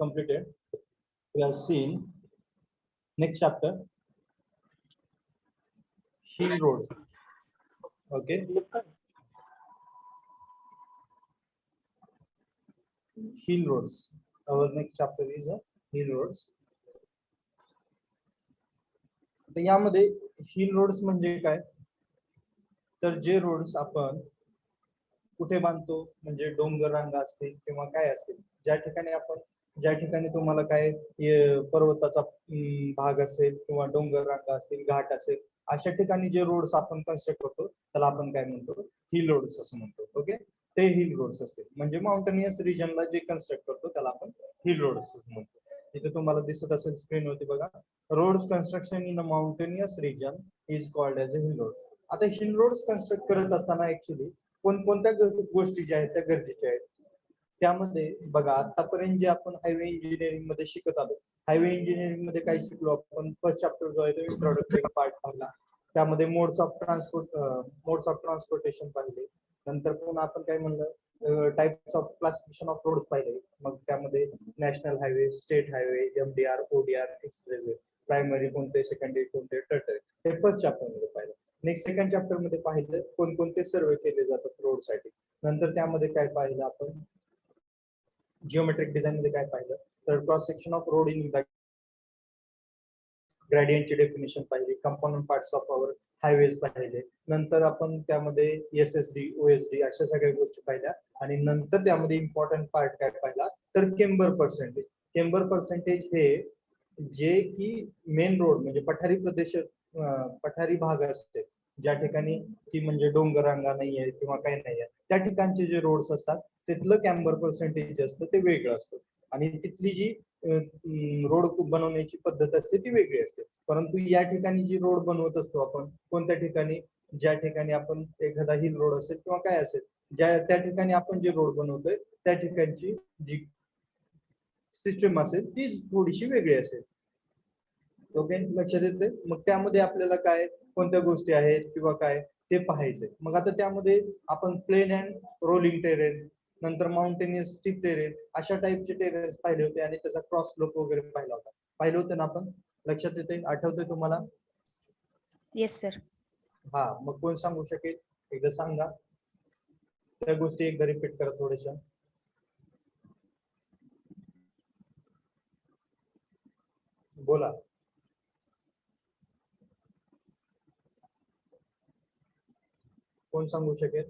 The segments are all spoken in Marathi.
completed. We have seen next chapter, hill roads. Okay, hill roads. Our next chapter is hill roads. तर यामध्ये हिल रोड्स म्हणजे काय, तर जे रोड्स आपण कुठे बांधतो म्हणजे डोंगर रांगा असतील किंवा काय असतील, ज्या ठिकाणी तुम्हाला काय पर्वताचा भाग असेल किंवा डोंगर रांगा असतील, घाट असेल, अशा ठिकाणी जे रोड्स आपण कन्स्ट्रक्ट करतो त्याला आपण काय म्हणतो, हिल रोड्स असं म्हणतो. ओके, ते हिल रोड्स असतील म्हणजे माउंटेनियस रिजनला जे कन्स्ट्रक्ट करतो त्याला आपण हिल रोड्स असं म्हणतो. इथे तुम्हाला दिसत असेल स्क्रीन होती बघा, roads construction in a mountainous region is called as a hill road. आता हिल रोड्स कन्स्ट्रक्ट करत असताना ऍक्च्युली कोणकोणत्या गोष्टी ज्या आहेत त्या गरजेच्या आहेत. त्यामध्ये बघा, आतापर्यंत जे आपण हायवे इंजिनिअरिंग मध्ये शिकत आलो, हायवे इंजिनिअरिंग मध्ये काय शिकलो आपण, फर्स्ट चॅप्टर जो आहे तो इंट्रोडक्टरी पार्ट पाहिला, त्यामध्ये मोड्स ऑफ ट्रान्सपोर्टेशन पाहिले. नंतर पुन्हा आपण काय म्हणलं, types of classification of roads पाहिले. मग त्यामध्ये national highway, state highway, MDR, ODR, expressway, primary कोणते, सेकंडरी कोणते, टर्टरी, हे फर्स्ट चॅप्टर मध्ये पाहिलं. नेक्स्ट सेकंड चॅप्टर मध्ये पाहिलं कोणकोणते सर्वे केले जातात रोड साठी. नंतर त्यामध्ये काय पाहिलं आपण, जिओमेट्रिक डिझाईन मध्ये काय पाहिलं, तर cross section of road in ग्रेडियंटची डेफिनेशन पाहिली, component parts of our highways पाहिले. नंतर आपण त्यामध्ये एसएसडी, ओएसडी अशा सगळ्या गोष्टी पाहिल्या. आणि नंतर त्यामध्ये इम्पॉर्टंट पार्ट काय पाहिला, तर केम्बर पर्सेंटेज. केम्बर पर्सेंटेज हे जे की मेन रोड म्हणजे पठारी प्रदेश, पठारी भाग असते ज्या ठिकाणी की म्हणजे डोंगर रांगा नाहीये किंवा काही नाहीये, त्या ठिकाणचे जे रोड्स असतात तिथलं कॅम्बर पर्सेंटेज असतं ते वेगळं असतं. आणि तिथली जी रोड बनवण्याची पद्धत असते ती वेगळी असते. परंतु या ठिकाणी जी रोड बनवत असतो आपण कोणत्या ठिकाणी, ज्या ठिकाणी आपण एखादा हिल रोड असेल किंवा काय असेल, त्या ठिकाणी आपण जे रोड बनवतोय त्या ठिकाणची जी सिस्टम असेल ती थोडीशी वेगळी असेल. ओके, लक्षात येते. मग त्यामध्ये आपल्याला काय कोणत्या गोष्टी आहेत किंवा काय ते पाहायचंय. मग आता त्यामध्ये आपण प्लेन अँड रोलिंग टेरेन, नंतर माउंटेनियस स्टीप टेरेन, अशा टाईपचे टेरेन्स पाहिले होते आणि त्याचा क्रॉस स्लोप वगैरे पाहिलं होतं ना आपण. लक्षात येते, आठवतंय तुम्हाला? Yes sir. हा, मग कोण सांगू शकेल, एकदा सांगा त्या गोष्टी, एकदा रिपीट करा थोड्याशा. बोला, कोण सांगू शकेल?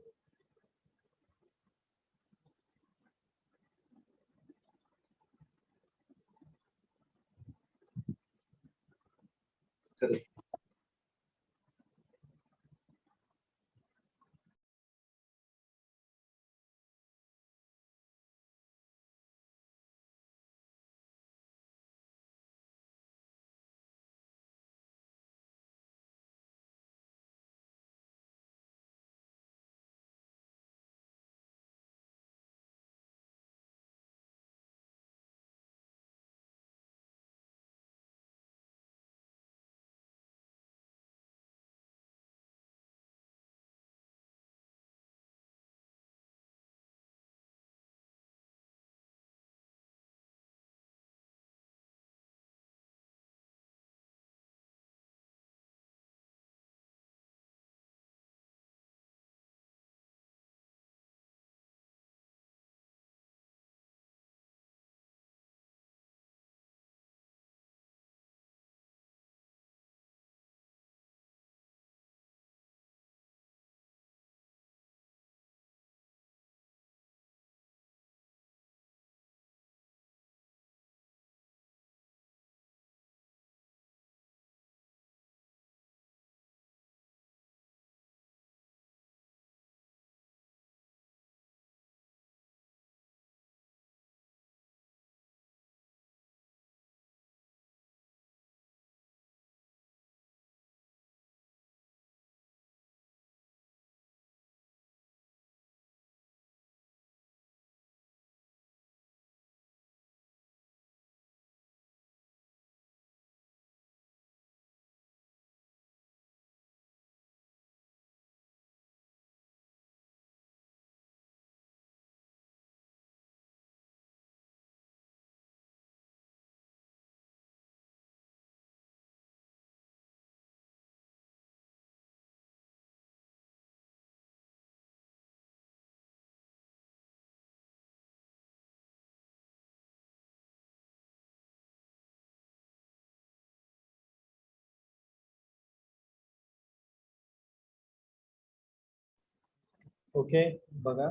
ओके बघा,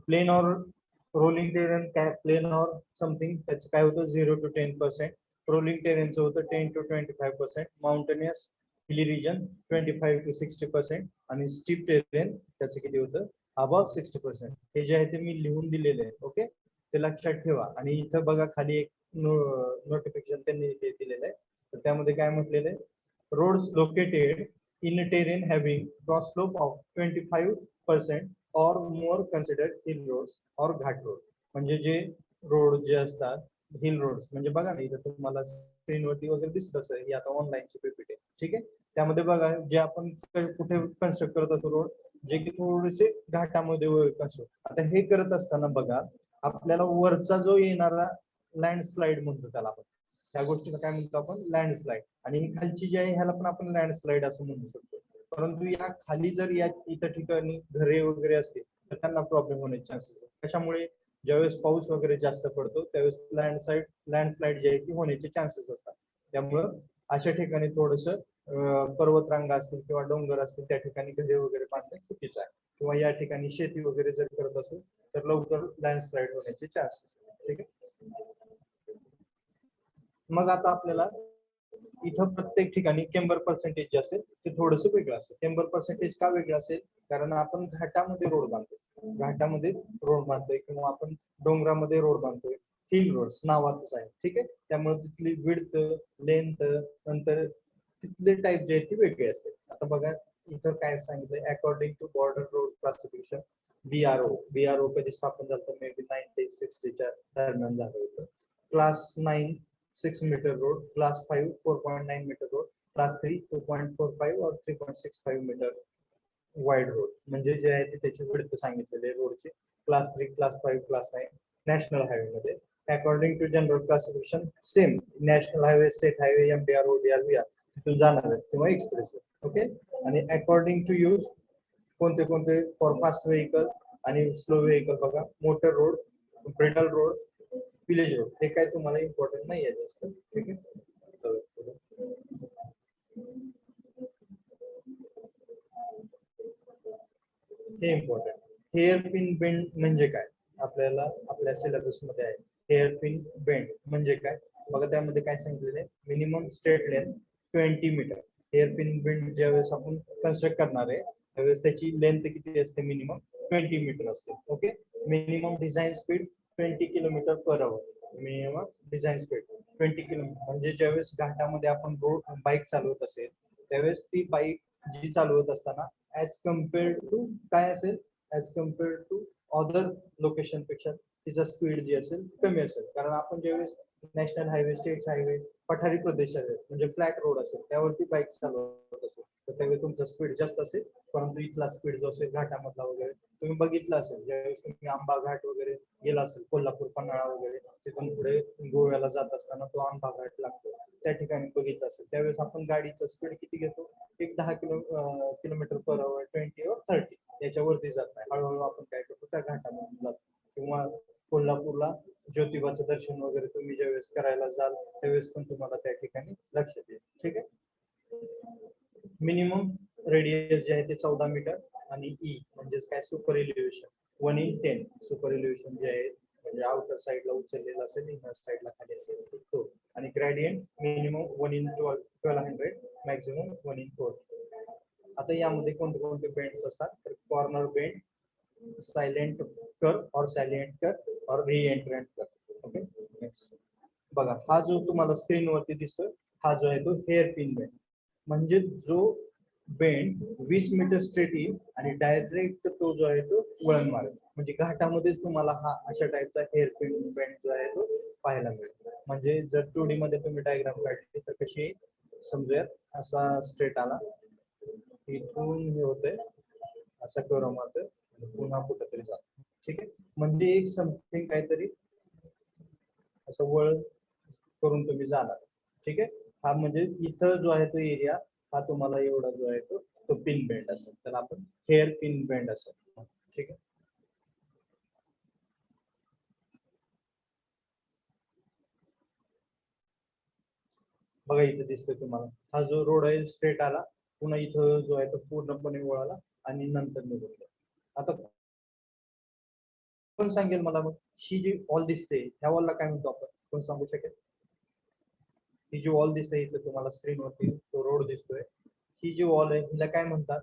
प्लेन और रोलिंग टेरेन काय, प्लेन और समथिंग त्याचं काय होतं 0 to 10%, रोलिंग टेरेनचं होतं 10 to 25%, माउंटेनियस हिली रिजन 25 to 60% आणि स्टीप टेरेन त्याचं किती होतं अबाव 60%. हे जे आहे ते मी लिहून दिलेले आहे. ओके, ते लक्षात ठेवा. आणि इथं बघा खाली एक नोटिफिकेशन त्यांनी दिलेलं आहे, तर त्यामध्ये काय म्हटलेलं आहे, roads located in a terrain having cross slope of 25% or more considered hill roads or Ghat road. म्हणजे जे रोड जे असतात हिल रोड्स, म्हणजे बघा ना इथं तुम्हाला स्क्रीनवरती वगैरे दिसत असेल, ही आता ऑनलाईनची पीपीटी आहे. ठीक आहे, त्यामध्ये बघा जे आपण कुठे कन्स्ट्रक्ट करत असतो रोड, जे की थोडेसे घाटामध्ये कन्स्ट्रक्ट. आता हे करत असताना बघा आपल्याला वरचा जो येणारा लँडस्लाइड म्हणतो त्याला आपण, त्या गोष्टीला काय म्हणतो आपण लँडस्लाइड, आणि ही खालची जी आहे ह्याला पण आपण लँडस्लाइड असं म्हणू शकतो. परंतु या खाली जर या इतर ठिकाणी घरे वगैरे असतील तर त्यांना प्रॉब्लेम होण्याचे चान्सेस आहेत. कशामुळे, ज्यावेळेस पाऊस वगैरे जास्त पडतो त्यावेळेस लँडस्लाइड जे आहे ती होण्याचे चान्सेस असतात. त्यामुळं अशा ठिकाणी थोडस पर्वतरांगा असतील किंवा डोंगर असतील त्या ठिकाणी घरे वगैरे बांधणे चुकीचं आहे, किंवा या ठिकाणी शेती वगैरे जर करत असेल तर लवकर लँडस्लाइड होण्याचे चान्सेस. ठीक आहे, मग आता आपल्याला इथं प्रत्येक ठिकाणी केम्बर पर्सेंटेज जे असेल ते थोडंसं वेगळं असेल. केम्बर पर्सेंटेज का वेगळं असेल, कारण आपण घाटामध्ये रोड बांधतोय, घाटामध्ये रोड बांधतोय किंवा आपण डोंगरामध्ये रोड बांधतोय, हिल रोड्स नावातच आहे. ठीक आहे, त्यामुळे तिथली विड्थ, लेंथ, नंतर तिथले टाईप जे आहेत ते वेगळे असते. आता बघा इथं काय सांगितलंय, according to border road classification BRO कधी स्थापन झालं, मे बी 1960च्या दरम्यान झालं होतं. Class 9 6 metre road, class 5 4.9 metre road, class 3 2.45 और 3.65 मीटर वाइड रोड, म्हणजे जे आहे ते त्याची विड्थ सांगितलेली रोडची. Class 3, class 5, class 9 national highway मध्ये. According to general classification same, national highway, state highway, MDR, ODR तिथून जाणार आहेत किंवा एक्सप्रेस. ओके, आणि अकॉर्डिंग टू यूज कोणते कोणते, फॉर फास्ट व्हेकल आणि स्लो व्हेकल बघा, motor road, bridle road, village road. हे काय तुम्हाला इम्पॉर्टंट नाही आहे जास्त. ठीक आहे, हे इम्पॉर्टंट. हेअर पिन बेंड म्हणजे काय, आपल्याला आपल्या सिलेबस मध्ये आहे. हेअर पिन बेंड म्हणजे काय बघा, त्यामध्ये काय सांगितलेलं आहे, minimum straight length 20 metre. Hairpin bend ज्यावेळेस आपण कन्स्ट्रक्ट करणार आहे त्यावेळेस त्याची लेंथ किती असते, मिनिमम 20 मीटर असते. Okay, minimum design speed 20 kilometre per hour. Minimum design speed 20 kilometre, म्हणजे ज्यावेळेस घाटामध्ये आपण रोड बाईक चालवत असेल त्यावेळेस ती बाईक जी चालवत असताना ऍज कम्पेअर्ड टू काय असेल, as compared to other location पेक्षा तिचा स्पीड जी असेल कमी असेल. कारण आपण ज्यावेळेस नॅशनल हायवे, स्टेट हायवे, पठारी प्रदेश आहे म्हणजे फ्लॅट रोड असेल त्यावरती बाईक चालवत असेल तर त्यावेळी तुमचा स्पीड जास्त असेल. परंतु इथला स्पीड जो असेल घाटामधला वगैरे तुम्ही बघितलं असेल, ज्यावेळेस तुम्ही आंबा घाट वगैरे गेला असेल, कोल्हापूर, पन्हाळा वगैरे, तिथून पुढे गोव्याला जात असताना तो आंबा घाट लागतो, त्या ठिकाणी बघितलं असेल त्यावेळेस आपण गाडीचं स्पीड किती घेतो, एक 10 किलोमीटर पर आवर, 20 और 30 याच्यावरती जात नाही. हळूहळू आपण काय करतो त्या घाटामधून जातो. किंवा कोल्हापूरला ज्योतिबाचं दर्शन वगैरे तुम्ही ज्यावेळेस करायला जाल त्यावेळेस पण तुम्हाला त्या ठिकाणी लक्षात येईल. ठीक आहे, मिनिमम रेडियस जे आहे ते 14 मीटर आणि ई म्हणजेच काय, सुपर एलिव्हेशन 1/10. सुपर एलिव्हेशन जे आहे म्हणजे आउटर साइडला उचललेला असेल, इनर साइडला खाली असेल तो. आणि ग्रेडियंट मिनिमम 1/1200, मॅक्झिमम 1/4. आता यामध्ये कोणते कोणते बेंड्स असतात, तर कॉर्नर बेंड, सायलेंट कर और सॅलिएंट कर और रीएंट्रंट कर. ओके, नेक्स्ट बघा, हा जो तुम्हाला स्क्रीनवरती दिसतोय हा जो आहे तो हेअर पिन बेंड, म्हणजे जो बेंड 20 मीटर स्ट्रेट येईल आणि डायरेक्ट तो जो आहे तो वळण मारेल. म्हणजे घाटामध्येच तुम्हाला हा अशा टाईपचा हेअर पिन बेंड जो आहे तो पाहायला मिळेल. म्हणजे जर 2D मध्ये तुम्ही डायग्राम काढली तर कशी समजूयात, असा स्ट्रेट आला, इथून हे होतंय असा कर्व मारतोय, पुन्हा कुठेतरी जातो. ठीक आहे, म्हणजे एक समथिंग काहीतरी असं वळ करून तुम्ही जाणार. ठीक आहे, हा म्हणजे इथं जो आहे तो एरिया हा तुम्हाला एवढा जो आहे तो पिन बेंड असेल, तर आपण हेअर पिन बेंड असेल. ठीक आहे, बघा इथे दिसतोय तुम्हाला हा जो रोड आहे स्ट्रेट आला, पुन्हा इथं जो आहे तो पूर्णपणे वळाला आणि नंतर निघून गेला. आता कोण सांगेल मला मग ही जी वॉल दिसते ह्या वॉलला काय म्हणतो आपण, कोण सांगू शकेल? ही जी वॉल दिसते इथे तुम्हाला स्क्रीनवरती तो रोड दिसतोय, ही जी वॉल आहे हिला काय म्हणतात?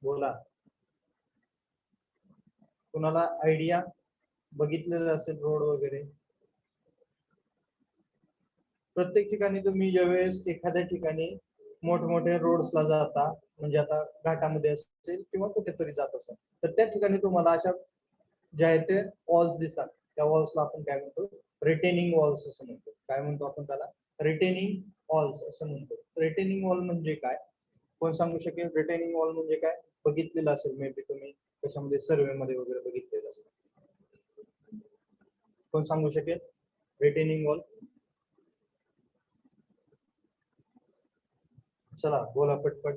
बोला, कुणाला आयडिया? बघितलेलं असेल रोड वगैरे. प्रत्येक ठिकाणी तुम्ही ज्यावेळेस एखाद्या ठिकाणी मोठमोठ्या रोड्सला जाता, म्हणजे आता घाटामध्ये असेल किंवा कुठेतरी जात असेल, तर त्या ठिकाणी तुम्हाला अशा ज्या आहेत ते वॉल्स दिसतात. त्या वॉल्सला आपण काय म्हणतो? रिटेनिंग वॉल्स असं म्हणतो. काय म्हणतो आपण त्याला? रिटेनिंग वॉल्स असं म्हणतो. रिटेनिंग वॉल म्हणजे काय, कोण सांगू शकेल? रिटेनिंग वॉल म्हणजे काय? बघितलेलं असेल मे बी तुम्ही कशामध्ये, सर्वे मध्ये वगैरे बघितलेलं असेल. कोण सांगू शकेल रिटेनिंग वॉल? चला बोला पटपट.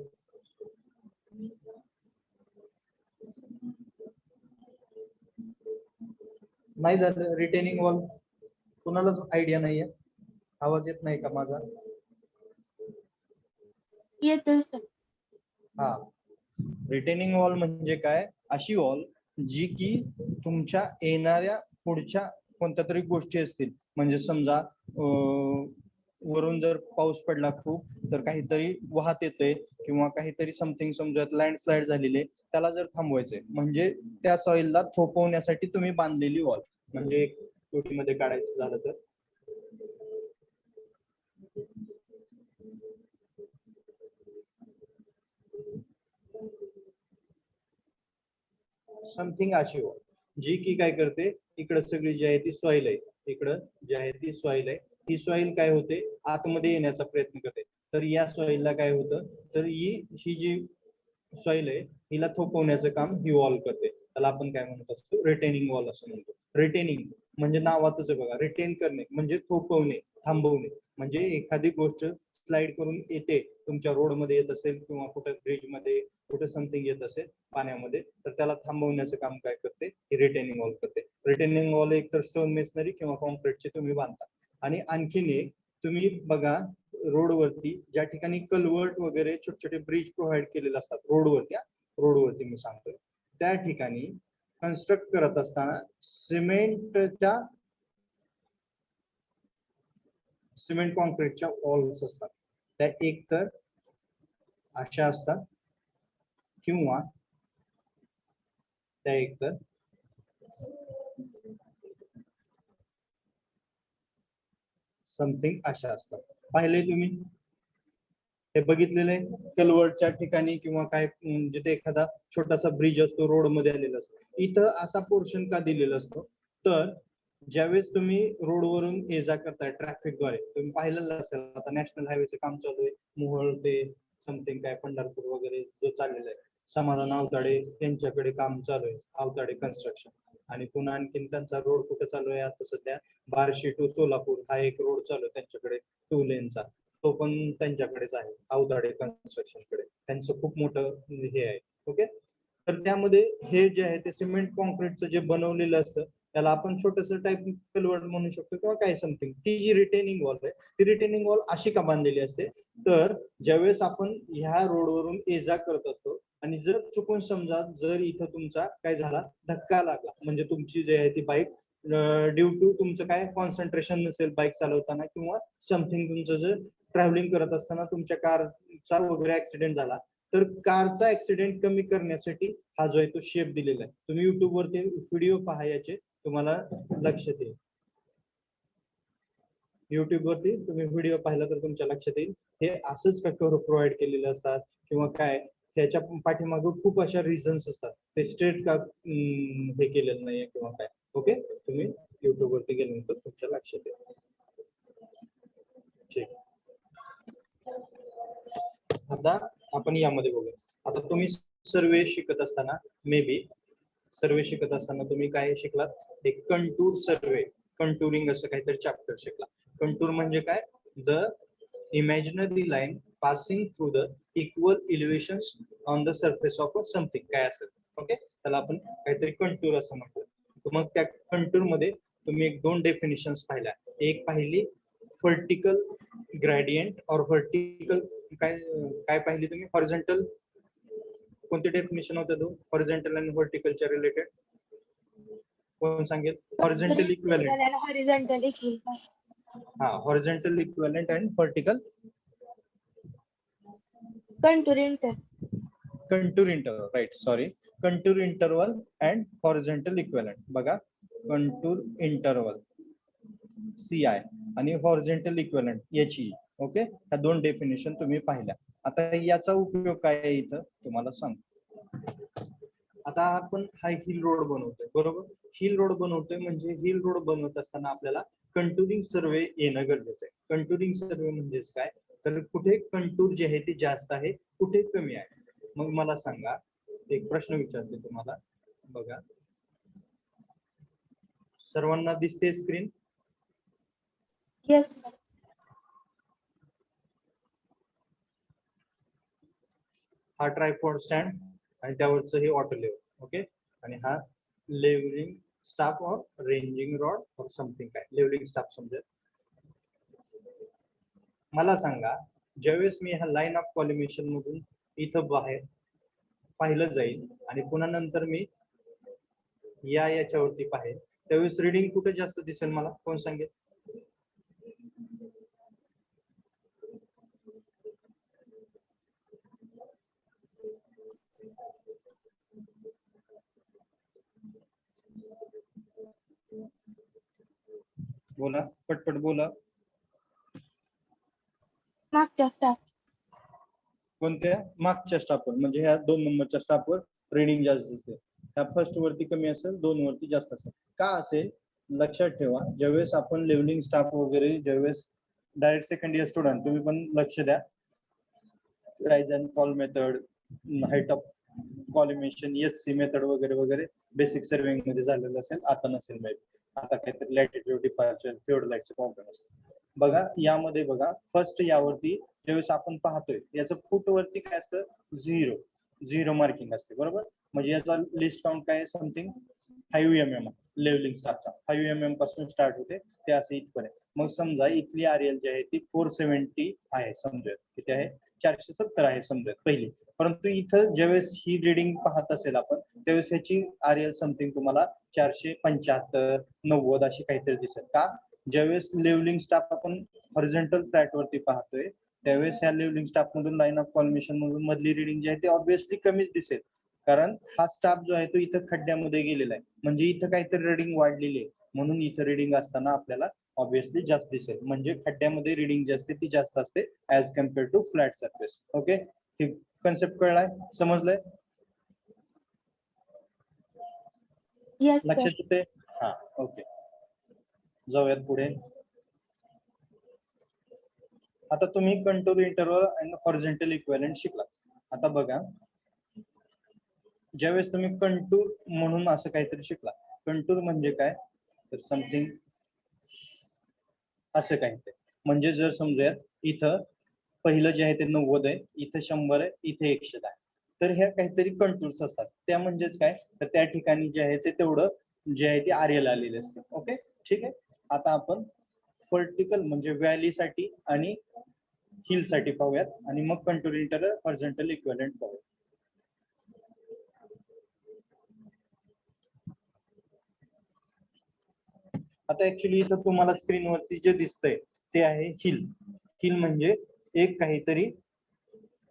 नाही झालं रिटेनिंग वॉल? कुणालाच आयडिया नाहीये? आवाज येत नाही का माझा? येतोय सर. हा, रिटेनिंग वॉल म्हणजे काय? अशी वॉल जी की तुमच्या येणाऱ्या पुढच्या कोणत्या तरी गोष्टी असतील, म्हणजे समजा वरून जर पाऊस पडला खूप, तर काहीतरी वाहत येतंय किंवा काहीतरी समथिंग, समजा लँडस्लाइड झालेले, त्याला जर थांबवायचंय म्हणजे त्या सॉइलला थोपवण्यासाठी तुम्ही बांधलेली वॉल. म्हणजे मध्ये काढायचं झालं तर समथिंग अशी वॉल जी की काय करते, इकडं सगळी जी आहे ती सॉइल आहे, इकडं जी आहे ती सॉइल आहे, ही सॉइल काय होते, आतमध्ये येण्याचा प्रयत्न करते. तर या सॉइलला काय होतं, तर ही जी सॉइल आहे हिला थोपवण्याचं काम ही वॉल करते. त्याला आपण काय म्हणत असतो? रिटेनिंग वॉल असं म्हणतो. रिटेनिंग म्हणजे नावातच बघा, रिटेन करणे म्हणजे थोपवणे, थांबवणे. म्हणजे एखादी गोष्ट स्लाइड करून येते, तुमच्या रोड मध्ये येत असेल किंवा कुठे ब्रिज मध्ये कुठे समथिंग येत असेल पाण्यामध्ये, तर त्याला थांबवण्याचं काम काय करते? ही रिटेनिंग वॉल करते. रिटेनिंग वॉल एक तर स्टोन मेसनरी किंवा कॉन्क्रीटचे तुम्ही बांधता. आणि आणखीन एक तुम्ही बघा, रोडवरती ज्या ठिकाणी कल्वर्ट वगैरे छोटे छोटे ब्रिज प्रोव्हाइड केलेले असतात रोडवरती, रोडवरती मी सांगतोय, त्या ठिकाणी कन्स्ट्रक्ट करत असताना सिमेंट कॉन्क्रीटच्या वॉल्स असतात. त्या एक तर अशा असतात किंवा त्या एक तर समथिंग अशा असतात. पाहिले तुम्ही हे बघितलेलं आहे कलवर्टच्या ठिकाणी किंवा काय जिथे एखादा छोटासा ब्रिज असतो रोड मध्ये आलेला असतो, इथं असा पोर्शन का दिलेला असतो, तर ज्यावेळेस तुम्ही रोडवरून ये जा करताय ट्रॅफिकद्वारे, तुम्ही पाहिलेलं असेल आता नॅशनल हायवेचं काम चालू आहे, मोहोळ ते समथिंग काय पंढरपूर वगैरे जो चाललेला आहे, समाधान आवताडे यांच्याकडे काम चालू आहे, आवताडे कन्स्ट्रक्शन. आणि पुन्हा आणखीन त्यांचा रोड कुठे चालू आहे आता सध्या, बार्शी टू सोलापूर हा एक रोड चालू आहे त्यांच्याकडे 2 लेनचा, तो पण त्यांच्याकडेच आहे, अवताडे कन्स्ट्रक्शन कडे. त्यांचं खूप मोठं हे आहे. ओके, तर त्यामध्ये हे जे आहे ते सिमेंट कॉन्क्रीटचं जे बनवलेलं असतं त्याला आपण छोटस टाईप कलवर्ट म्हणू शकतो किंवा काय समथिंग. ती जी रिटेनिंग वॉल आहे ती रिटेनिंग वॉल अशी का बांधलेली असते, तर ज्यावेळेस आपण ह्या रोडवरून ये जा करत असतो आणि जर चुकून समजा जर इथं तुमचा काय झाला, धक्का लागला, म्हणजे तुमची जी आहे ती बाईक ड्यू टू तुमचं काय कॉन्सन्ट्रेशन नसेल बाईक चालवताना किंवा समथिंग, तुमचं जर ट्रॅव्हलिंग करत असताना तुमच्या कारचा वगैरे ऍक्सिडेंट झाला, तर कारचा ऍक्सिडेंट कमी करण्यासाठी हा जो आहे तो शेप दिलेला आहे. तुम्ही युट्यूब वरती व्हिडिओ पहा याचे, तुम्हाला लक्षात येईल. युट्यूब वरती तुम्ही व्हिडिओ पाहिला तर तुमच्या लक्षात येईल हे असंच का प्रोव्हाइड केलेले असतात किंवा काय, त्याच्या पाठीमागे खूप अशा रिझन्स असतात, ते स्ट्रेट का हे केलेलं नाहीये किंवा काय. ओके, तुम्ही युट्यूब वरती गेल्यानंतर तुमच्या लक्षात येईल. ठीक, आता आपण यामध्ये बघूया. आता तुम्ही सर्वे शिकत असताना मे बी सर्वे शिकत असताना तुम्ही काय शिकलात, एक कंटूर सर्वे, कंटुरिंग असं काहीतरी चॅप्टर शिकला. कंटूर म्हणजे काय, the imaginary line passing through the equal elevations on the surface of a something काय असेल. ओके, त्याला आपण काहीतरी कंटूर असं म्हणतो. मग त्या कंटूर मध्ये तुम्ही एक 2 डेफिनेशन्स पाहिल्या. एक पाहिली व्हर्टिकल ग्रेडियंट और व्हर्टिकल काय काय पाहिली तुम्ही हॉरिझॉन्टल कोणते डेफिनेशन होतं तो हॉरिझॉन्टल आणि व्हर्टिकलच्या रिलेटेड कोण सांगेल हॉरिझॉन्टल इक्विव्हॅलेंट हॉरिझॉन्टल इक्विव्हॅलेंट हा horizontal equivalent and vertical contour inter contour interval right sorry contour interval and horizontal equivalent बघा कंटूर इंटरवल CI आणि हॉरिझॉन्टल इक्विव्हॅलेंट याची ओके ह्या दोन डेफिनेशन तुम्ही पाहिल्या आता याचा उपयोग काय आहे इथं तुम्हाला सांगतो आता आपण हा हिल रोड बनवतोय बरोबर हिल रोड बनवतोय म्हणजे हिल रोड बनवत असताना आपल्याला कंटुरिंग सर्वे येणं गरजेचं आहे कंटुरिंग सर्वे म्हणजेच काय तर कुठे कंटूर जे आहे ते जास्त आहे कुठे कमी आहे मग मला सांगा एक प्रश्न विचारते तुम्हाला बघा सर्वांना दिसते स्क्रीन येस हा ट्रायपॉड स्टँड आणि त्यावरचं हे ऑटो लेवल ओके आणि हा levelling staff or ranging rod or something काय लेवलिंग स्टाफ समजेल मला सांगा ज्यावेळेस मी ह्या लाईन ऑफ कॉलिमेशन मधून इथं बाहेर पाहिलं जाईल आणि पुन्हा नंतर मी याच्यावरती पाहेल त्यावेळेस रिडिंग कुठे जास्त दिसेल मला कोण सांगेल बोला पटपट बोला मागच्या स्टाफ कोणत्या मागच्या स्टाफवर म्हणजे ह्या 2 नंबरच्या स्टाफवर रिडिंग जास्त दिसेल ह्या फर्स्ट वरती कमी असेल 2 वरती जास्त असेल का असेल लक्षात ठेवा ज्यावेळेस आपण लेवलिंग स्टाफ वगैरे ज्यावेळेस डायरेक्ट सेकंड इयर स्टुडंट तुम्ही पण लक्ष द्या rise and fall method height of collimation HC method वगैरे वगैरे बेसिक सर्विंग मध्ये झालेलं असेल आता नसेल माहिती आता काहीतरी लॅटिट्यूड डिपार्चर थिओडोलाइटचे प्रॉब्लेम असतो बघा यामध्ये बघा फर्स्ट यावरती ज्यावेळेस आपण पाहतोय याचं फूट वरती काय असतं 0 मार्किंग असते बरोबर म्हणजे याचा लिस्ट काउंट काय समथिंग 5 mm लेवलिंग स्टाफचा 5 mm पासून स्टार्ट होते ते असं इथपर्यंत मग समजा इथली RL जी आहे ती 470 आहे समजूया किती आहे 470 आहे समजूया पहिली परंतु इथं ज्यावेळेस ही रिडिंग पाहत असेल आपण त्यावेळेस ह्याची RL समथिंग तुम्हाला 475 90 अशी काहीतरी दिसेल का ज्यावेळेस लेवलिंग स्टाफ आपण हॉरिझॉन्टल फ्लॅट वरती पाहतोय त्यावेळेस या लेवलिंग स्टाफ मधून लाईन ऑफ कॉलिमेशन मधून मधली रिडिंग जी आहे ती ऑब्व्हियसली कमीच दिसेल कारण हा स्टाफ जो आहे तो इथं खड्ड्यामध्ये गेलेला आहे म्हणजे इथं काहीतरी रिडिंग वाढलेली आहे म्हणून इथं रिडिंग असताना आपल्याला ऑब्व्हियसली जास्त दिसेल म्हणजे खड्ड्यामध्ये रिडिंग जी असते ती जास्त असते as compare to flat surface okay हे कन्सेप्ट कळलाय समजलंय येस लक्षात येते हा ओके जाऊयात पुढे आता तुम्ही कंटूर इंटरवल आणि हॉरिझॉन्टल इक्विव्हॅलेंट शिकला आता बघा ज्यावेळेस तुम्ही कंटूर म्हणून असं काहीतरी शिकला कंटूर म्हणजे काय तर समथिंग असं काहीतरी म्हणजे जर समजूयात इथं पहिलं जे आहे ते 90 आहे इथं 100 आहे इथे 110 आहे तर ह्या काहीतरी कंटूर्स असतात त्या म्हणजेच काय तर त्या ठिकाणी जे आहे ते तेवढं जे आहे ते RL आलेले असते ओके ठीक आहे आता आपण व्हर्टिकल म्हणजे व्हॅलीसाठी आणि हिल साठी पाहूयात आणि मग कंटूर इंटरवल हॉरिझॉन्टल इक्विव्हॅलेंट पाहूयात आता ऍक्च्युली इथं तुम्हाला स्क्रीनवरती जे दिसतंय ते आहे हिल हिल म्हणजे एक काहीतरी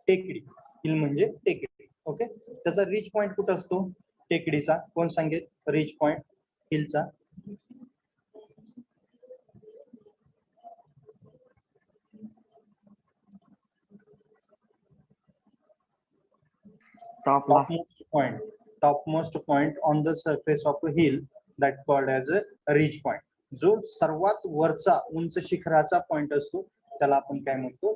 टेकडी हिल म्हणजे टेकडी ओके त्याचा रीच पॉइंट कुठं असतो टेकडीचा कोण सांगेल रीच पॉइंट हिलचा topmost point on the surface of a hill that called as a ridge point जो सर्वात वरचा उंच शिखराचा पॉइंट असतो त्याला आपण काय म्हणतो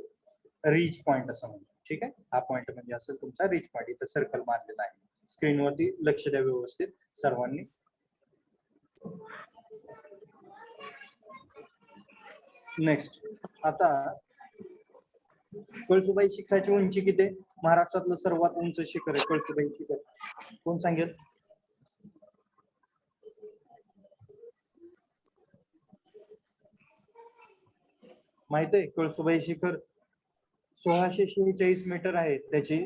रीच पॉइंट असं म्हणतो ठीक आहे हा पॉइंट म्हणजे असेल तुमचा रीच पॉइंट इथं सर्कल मारलेला आहे स्क्रीनवरती लक्ष द्या व्यवस्थित सर्वांनी नेक्स्ट आता कळसुबाई शिखराची उंची किती आहे महाराष्ट्रातलं सर्वात उंच शिखर आहे कळसुबाई शिखर कोण सांगेल माहित आहे कळसुबाई शिखर 1646 मीटर आहे त्याची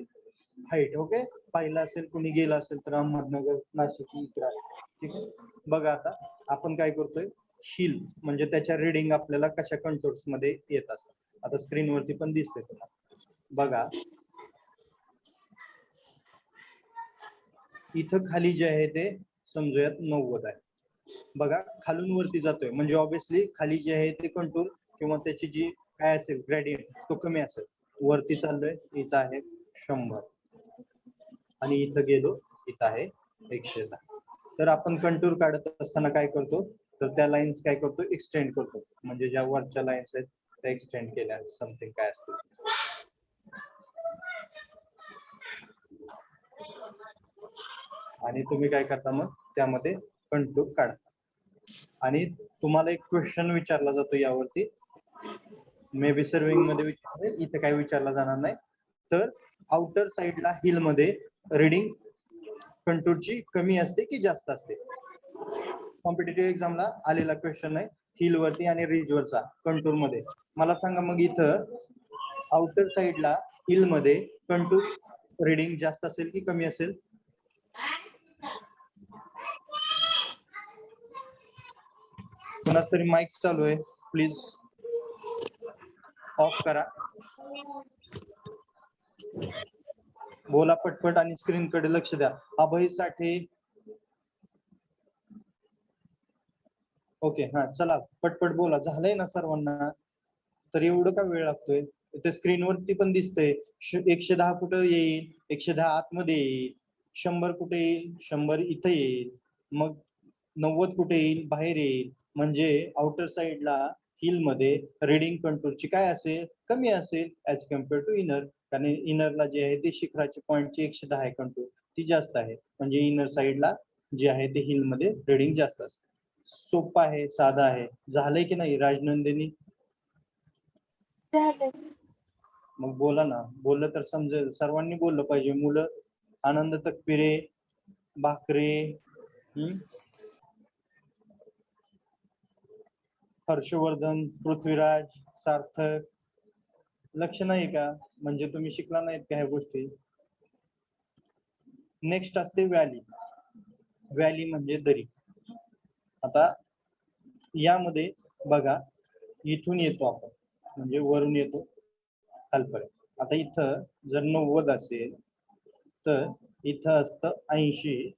हाईट. ओके, पाहिलं असेल कुणी गेलं असेल तर अहमदनगर नाशिक इकडे आहे. ठीक आहे, बघा आता आपण काय करतोय, हिल म्हणजे त्याच्या रिडिंग आपल्याला कशा कंट्रोल्स मध्ये येत असतात. आता स्क्रीनवरती पण दिसते तुम्हाला, बघा इथं खाली जे आहे ते समजूयात 90 आहे. बघा खालून वरती जातोय म्हणजे ऑब्विसली खाली जे आहे ते कंट्रोल किंवा त्याची जी काय असेल ग्रेडियंट तो कमी असेल. वरती चाललोय इथं आहे 100 आणि इथं गेलो इथं आहे 110. तर आपण कंटूर काढत असताना काय करतो, तर त्या लाईन्स काय करतो, एक्सटेंड करतो. म्हणजे ज्या वरच्या लाईन्स आहेत त्या एक्सटेंड केल्या समथिंग काय असतील. आणि तुम्ही काय करता मग त्यामध्ये कंटूर काढता. आणि तुम्हाला एक क्वेश्चन विचारला जातो यावरती, मे बी सर्विंग मध्ये विचारले, इथे काय विचारला जाणार नाही. तर आउटर साइडला हिल मध्ये रीडिंग कंटूरची कमी असते की जास्त असते? कॉम्पिटेटिव्ह एक्झामला आलेला क्वेश्चन आहे हिल वरती आणि रिज वरचा कंटूर मध्ये. मला सांगा मग इथं आउटर साइडला हिल मध्ये कंटूर रीडिंग जास्त असेल की कमी असेल? कोणाच तरी माईक चालू आहे, प्लीज ऑफ करा, बोला पटपट आणि स्क्रीन कडे लक्ष द्या. अभय साठे, ओके हा चला पटपट बोला. झालंय ना सर्वांना? तर एवढं का वेळ लागतोय? ते स्क्रीनवरती पण दिसतंय 110 कुठं येईल, 110 आतमध्ये येईल, 100 कुठे येईल, 100 इथं येईल, मग 90 कुठे येईल, बाहेर येईल. म्हणजे आउटर साइडला हिल मध्ये रीडिंग कंटूरची काय असेल, कमी असेल ऍज कम्पेअर टू इनर. कारण इनरला जे आहे ते शिखराची पॉईंटची 110 आहे कंटूर, ती जास्त आहे. म्हणजे इनर साइडला जे आहे ते हिल मध्ये रीडिंग जास्त असते. सोपं आहे, साधा आहे. झालंय की नाही राजनंदिनी? मग बोला ना, बोललं तर समजेल. सर्वांनी बोललं पाहिजे. मुलं आनंद तकपिरे, भाकरे, हर्षवर्धन, पृथ्वीराज, सार्थक, लक्ष नाही का? म्हणजे तुम्ही शिकला नाहीत का ह्या गोष्टी? नेक्स्ट असते व्हॅली. व्हॅली म्हणजे दरी. आता यामध्ये बघा इथून येतो आपण, म्हणजे वरून येतो खालपर्यंत. आता इथं जर 90 असेल तर इथं असतं 80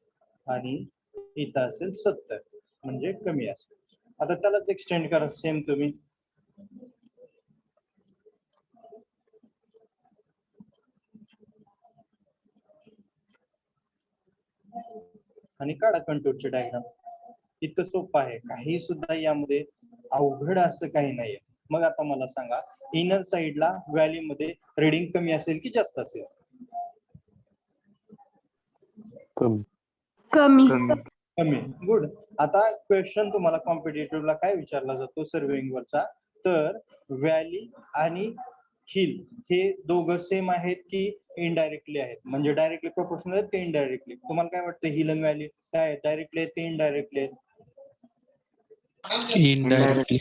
आणि इथं असेल 70, म्हणजे कमी असेल. आता त्यालाच एक्सटेंड करा सेम तुम्ही. आणि काढा कंटूरचे डायग्राम. इतकं सोपं आहे, काही सुद्धा यामध्ये अवघड असं काही नाहीये. मग आता मला सांगा इनर साइडला व्हॅली मध्ये रीडिंग कमी असेल की जास्त असेल? कमी. कमी. गुड. आता क्वेश्चन तुम्हाला कॉम्पिटेटिव्हला काय विचारला जातो सर्विंग वरचा, तर व्हॅली आणि हिल हे दोघं सेम आहेत की इनडायरेक्टली आहेत? म्हणजे डायरेक्टली प्रोपोर्शनल आहेत की इनडायरेक्टली? तुम्हाला काय वाटतं हिल आणि व्हॅली काय डायरेक्टली आहेत की इनडायरेक्टली आहेत? इनडायरेक्टली.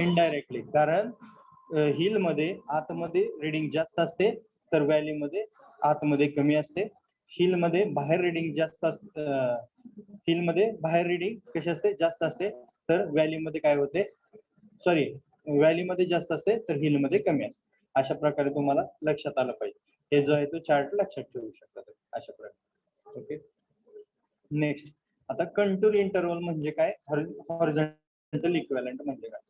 इनडायरेक्टली. कारण हिल मध्ये आतमध्ये रीडिंग जास्त असते तर व्हॅली मध्ये आतमध्ये कमी असते. हिल मध्ये बाहेर रीडिंग जास्त असते, हिल मध्ये बाहेर रीडिंग कशी असते, जास्त असते. तर व्हॅली मध्ये काय होते, सॉरी व्हॅली मध्ये जास्त असते तर हिल मध्ये कमी असते. अशा प्रकारे तुम्हाला लक्षात आलं पाहिजे. हे जो आहे तो चार्ट लक्षात ठेवू शकता अशा प्रकारे. Okay, next. आता कंटूर इंटरवल म्हणजे काय, हॉरिझॉन्टल इक्विव्हॅलंट म्हणजे काय?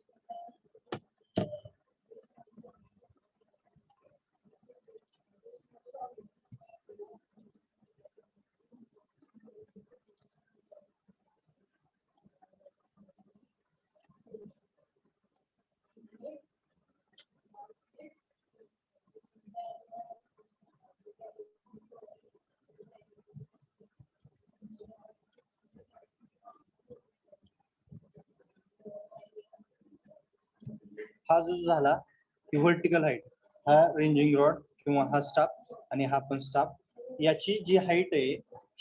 हा जो झाला की व्हर्टिकल हाईट, हा रेंजिंग रॉड किंवा हा स्टाफ आणि हा पण स्टाफ, याची जी हाईट आहे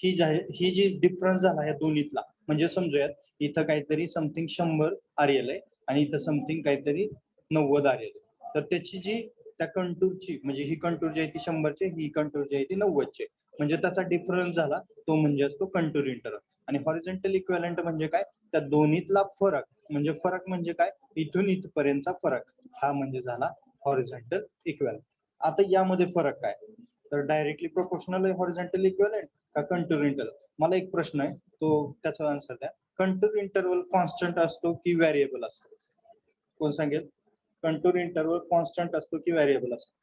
ही जी डिफरन्स झाला या दोन्हीतला, म्हणजे समजूयात इथं काहीतरी समथिंग 100 RL आहे आणि इथं समथिंग काहीतरी 90 RL आहे. तर त्याची जी त्या कंटूरची म्हणजे ही कंटूर जी आहे ती 100ची, ही कंटूर जी आहे ती 90ची, म्हणजे त्याचा डिफरन्स झाला तो म्हणजे असतो कंटूर इंटरवल. आणि हॉरिझॉन्टल इक्विव्हॅलेंट म्हणजे काय, त्या दोन्हीतला फरक म्हणजे काय, इथून इथपर्यंतचा फरक, हा म्हणजे झाला हॉरिझॉन्टल इक्विव्हॅलेंट. आता यामध्ये फरक काय, तर डायरेक्टली प्रोपोर्शनल आहे हॉरिझॉन्टल इक्विव्हॅलेंट का कंटूर इंटरवल. मला एक प्रश्न आहे, तो त्याचा आन्सर द्या. कंटूर इंटरवल कॉन्स्टंट असतो की व्हेरिएबल असतो? कोण सांगेल? कंटूर इंटरवल कॉन्स्टंट असतो की व्हेरिएबल असतो?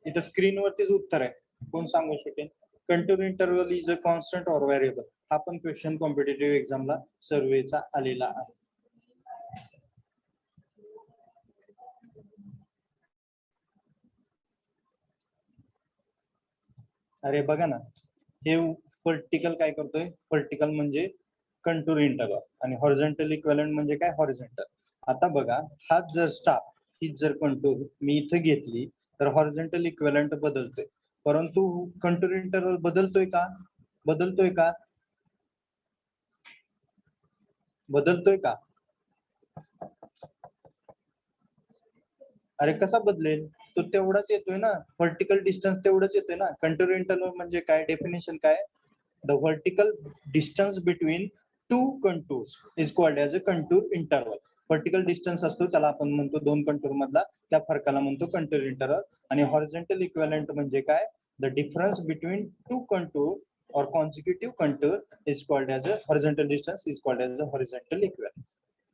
इथं स्क्रीनवरतीच उत्तर आहे, कोण सांगू शकेल? Contour interval is a constant or variable? हा पण क्वेश्चन कॉम्पिटेटिव्ह एक्झामला सर्वेचा आलेला आहे. अरे बघा ना, हे व्हर्टिकल काय करतोय, व्हर्टिकल म्हणजे कंटूर इंटरवल आणि हॉरिझॉन्टल इक्विव्हॅलेंट म्हणजे काय, हॉरिझॉन्टल. आता बघा, हाच जर स्टाफ, ही जर कंटूर मी इथे घेतली तर हॉरिझॉन्टल इक्विव्हॅलेंट बदलतोय, परंतु कंटूर इंटरवल बदलतोय का? बदलतोय का? बदलतोय का? अरे कसा बदलेल, तो तेवढाच येतोय ना, व्हर्टिकल डिस्टन्स तेवढाच येतोय ना. कंटूर इंटरवल म्हणजे काय, डेफिनेशन काय, the vertical distance between two contours is called as a contour interval. Vertical distance असतो त्याला आपण म्हणतो दोन कंटूर मधला, त्या फरकाला म्हणतो कंटूर इंटरवल. आणि हॉरिझॉन्टल इक्विव्हॅलेंट म्हणजे काय, the difference between two contour or consecutive contour is called as a horizontal distance is called as a horizontal equivalent.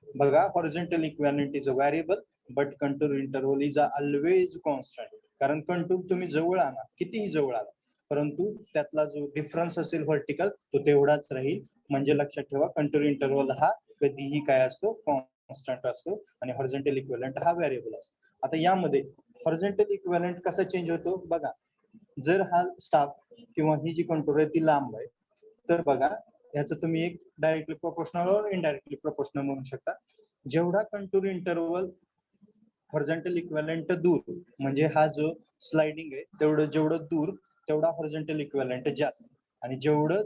बघा, horizontal equivalent is a variable but contour interval is always constant. कारण कंटूर तुम्ही जवळ आणा, कितीही जवळ आणा, परंतु त्यातला जो डिफरन्स असेल व्हर्टिकल तो तेवढाच राहील. म्हणजे लक्षात ठेवा, कंटूर इंटरवल हा कधीही काय असतो, कॉन्स्टंट असतो आणि हॉरिझॉन्टल इक्विव्हॅलेंट हा व्हेरिएबल असतो. आता यामध्ये हॉरिझॉन्टल इक्विव्हॅलेंट कसा चेंज होतो बघा, जर हा स्टाफ किंवा ही जी कंटूर आहे ती लांब आहे, तर बघा याचं तुम्ही एक डायरेक्टली प्रोपोर्शनल और इनडायरेक्टली प्रोपोर्शनल म्हणू शकता. जेवढा कंटूर इंटरवल हॉरिझॉन्टल इक्विव्हॅलेंट दूर, म्हणजे हा जो स्लाइडिंग आहे जेवढं दूर तेवढा हॉरिझॉन्टल इक्विव्हॅलेंट जास्त, आणि जेवढं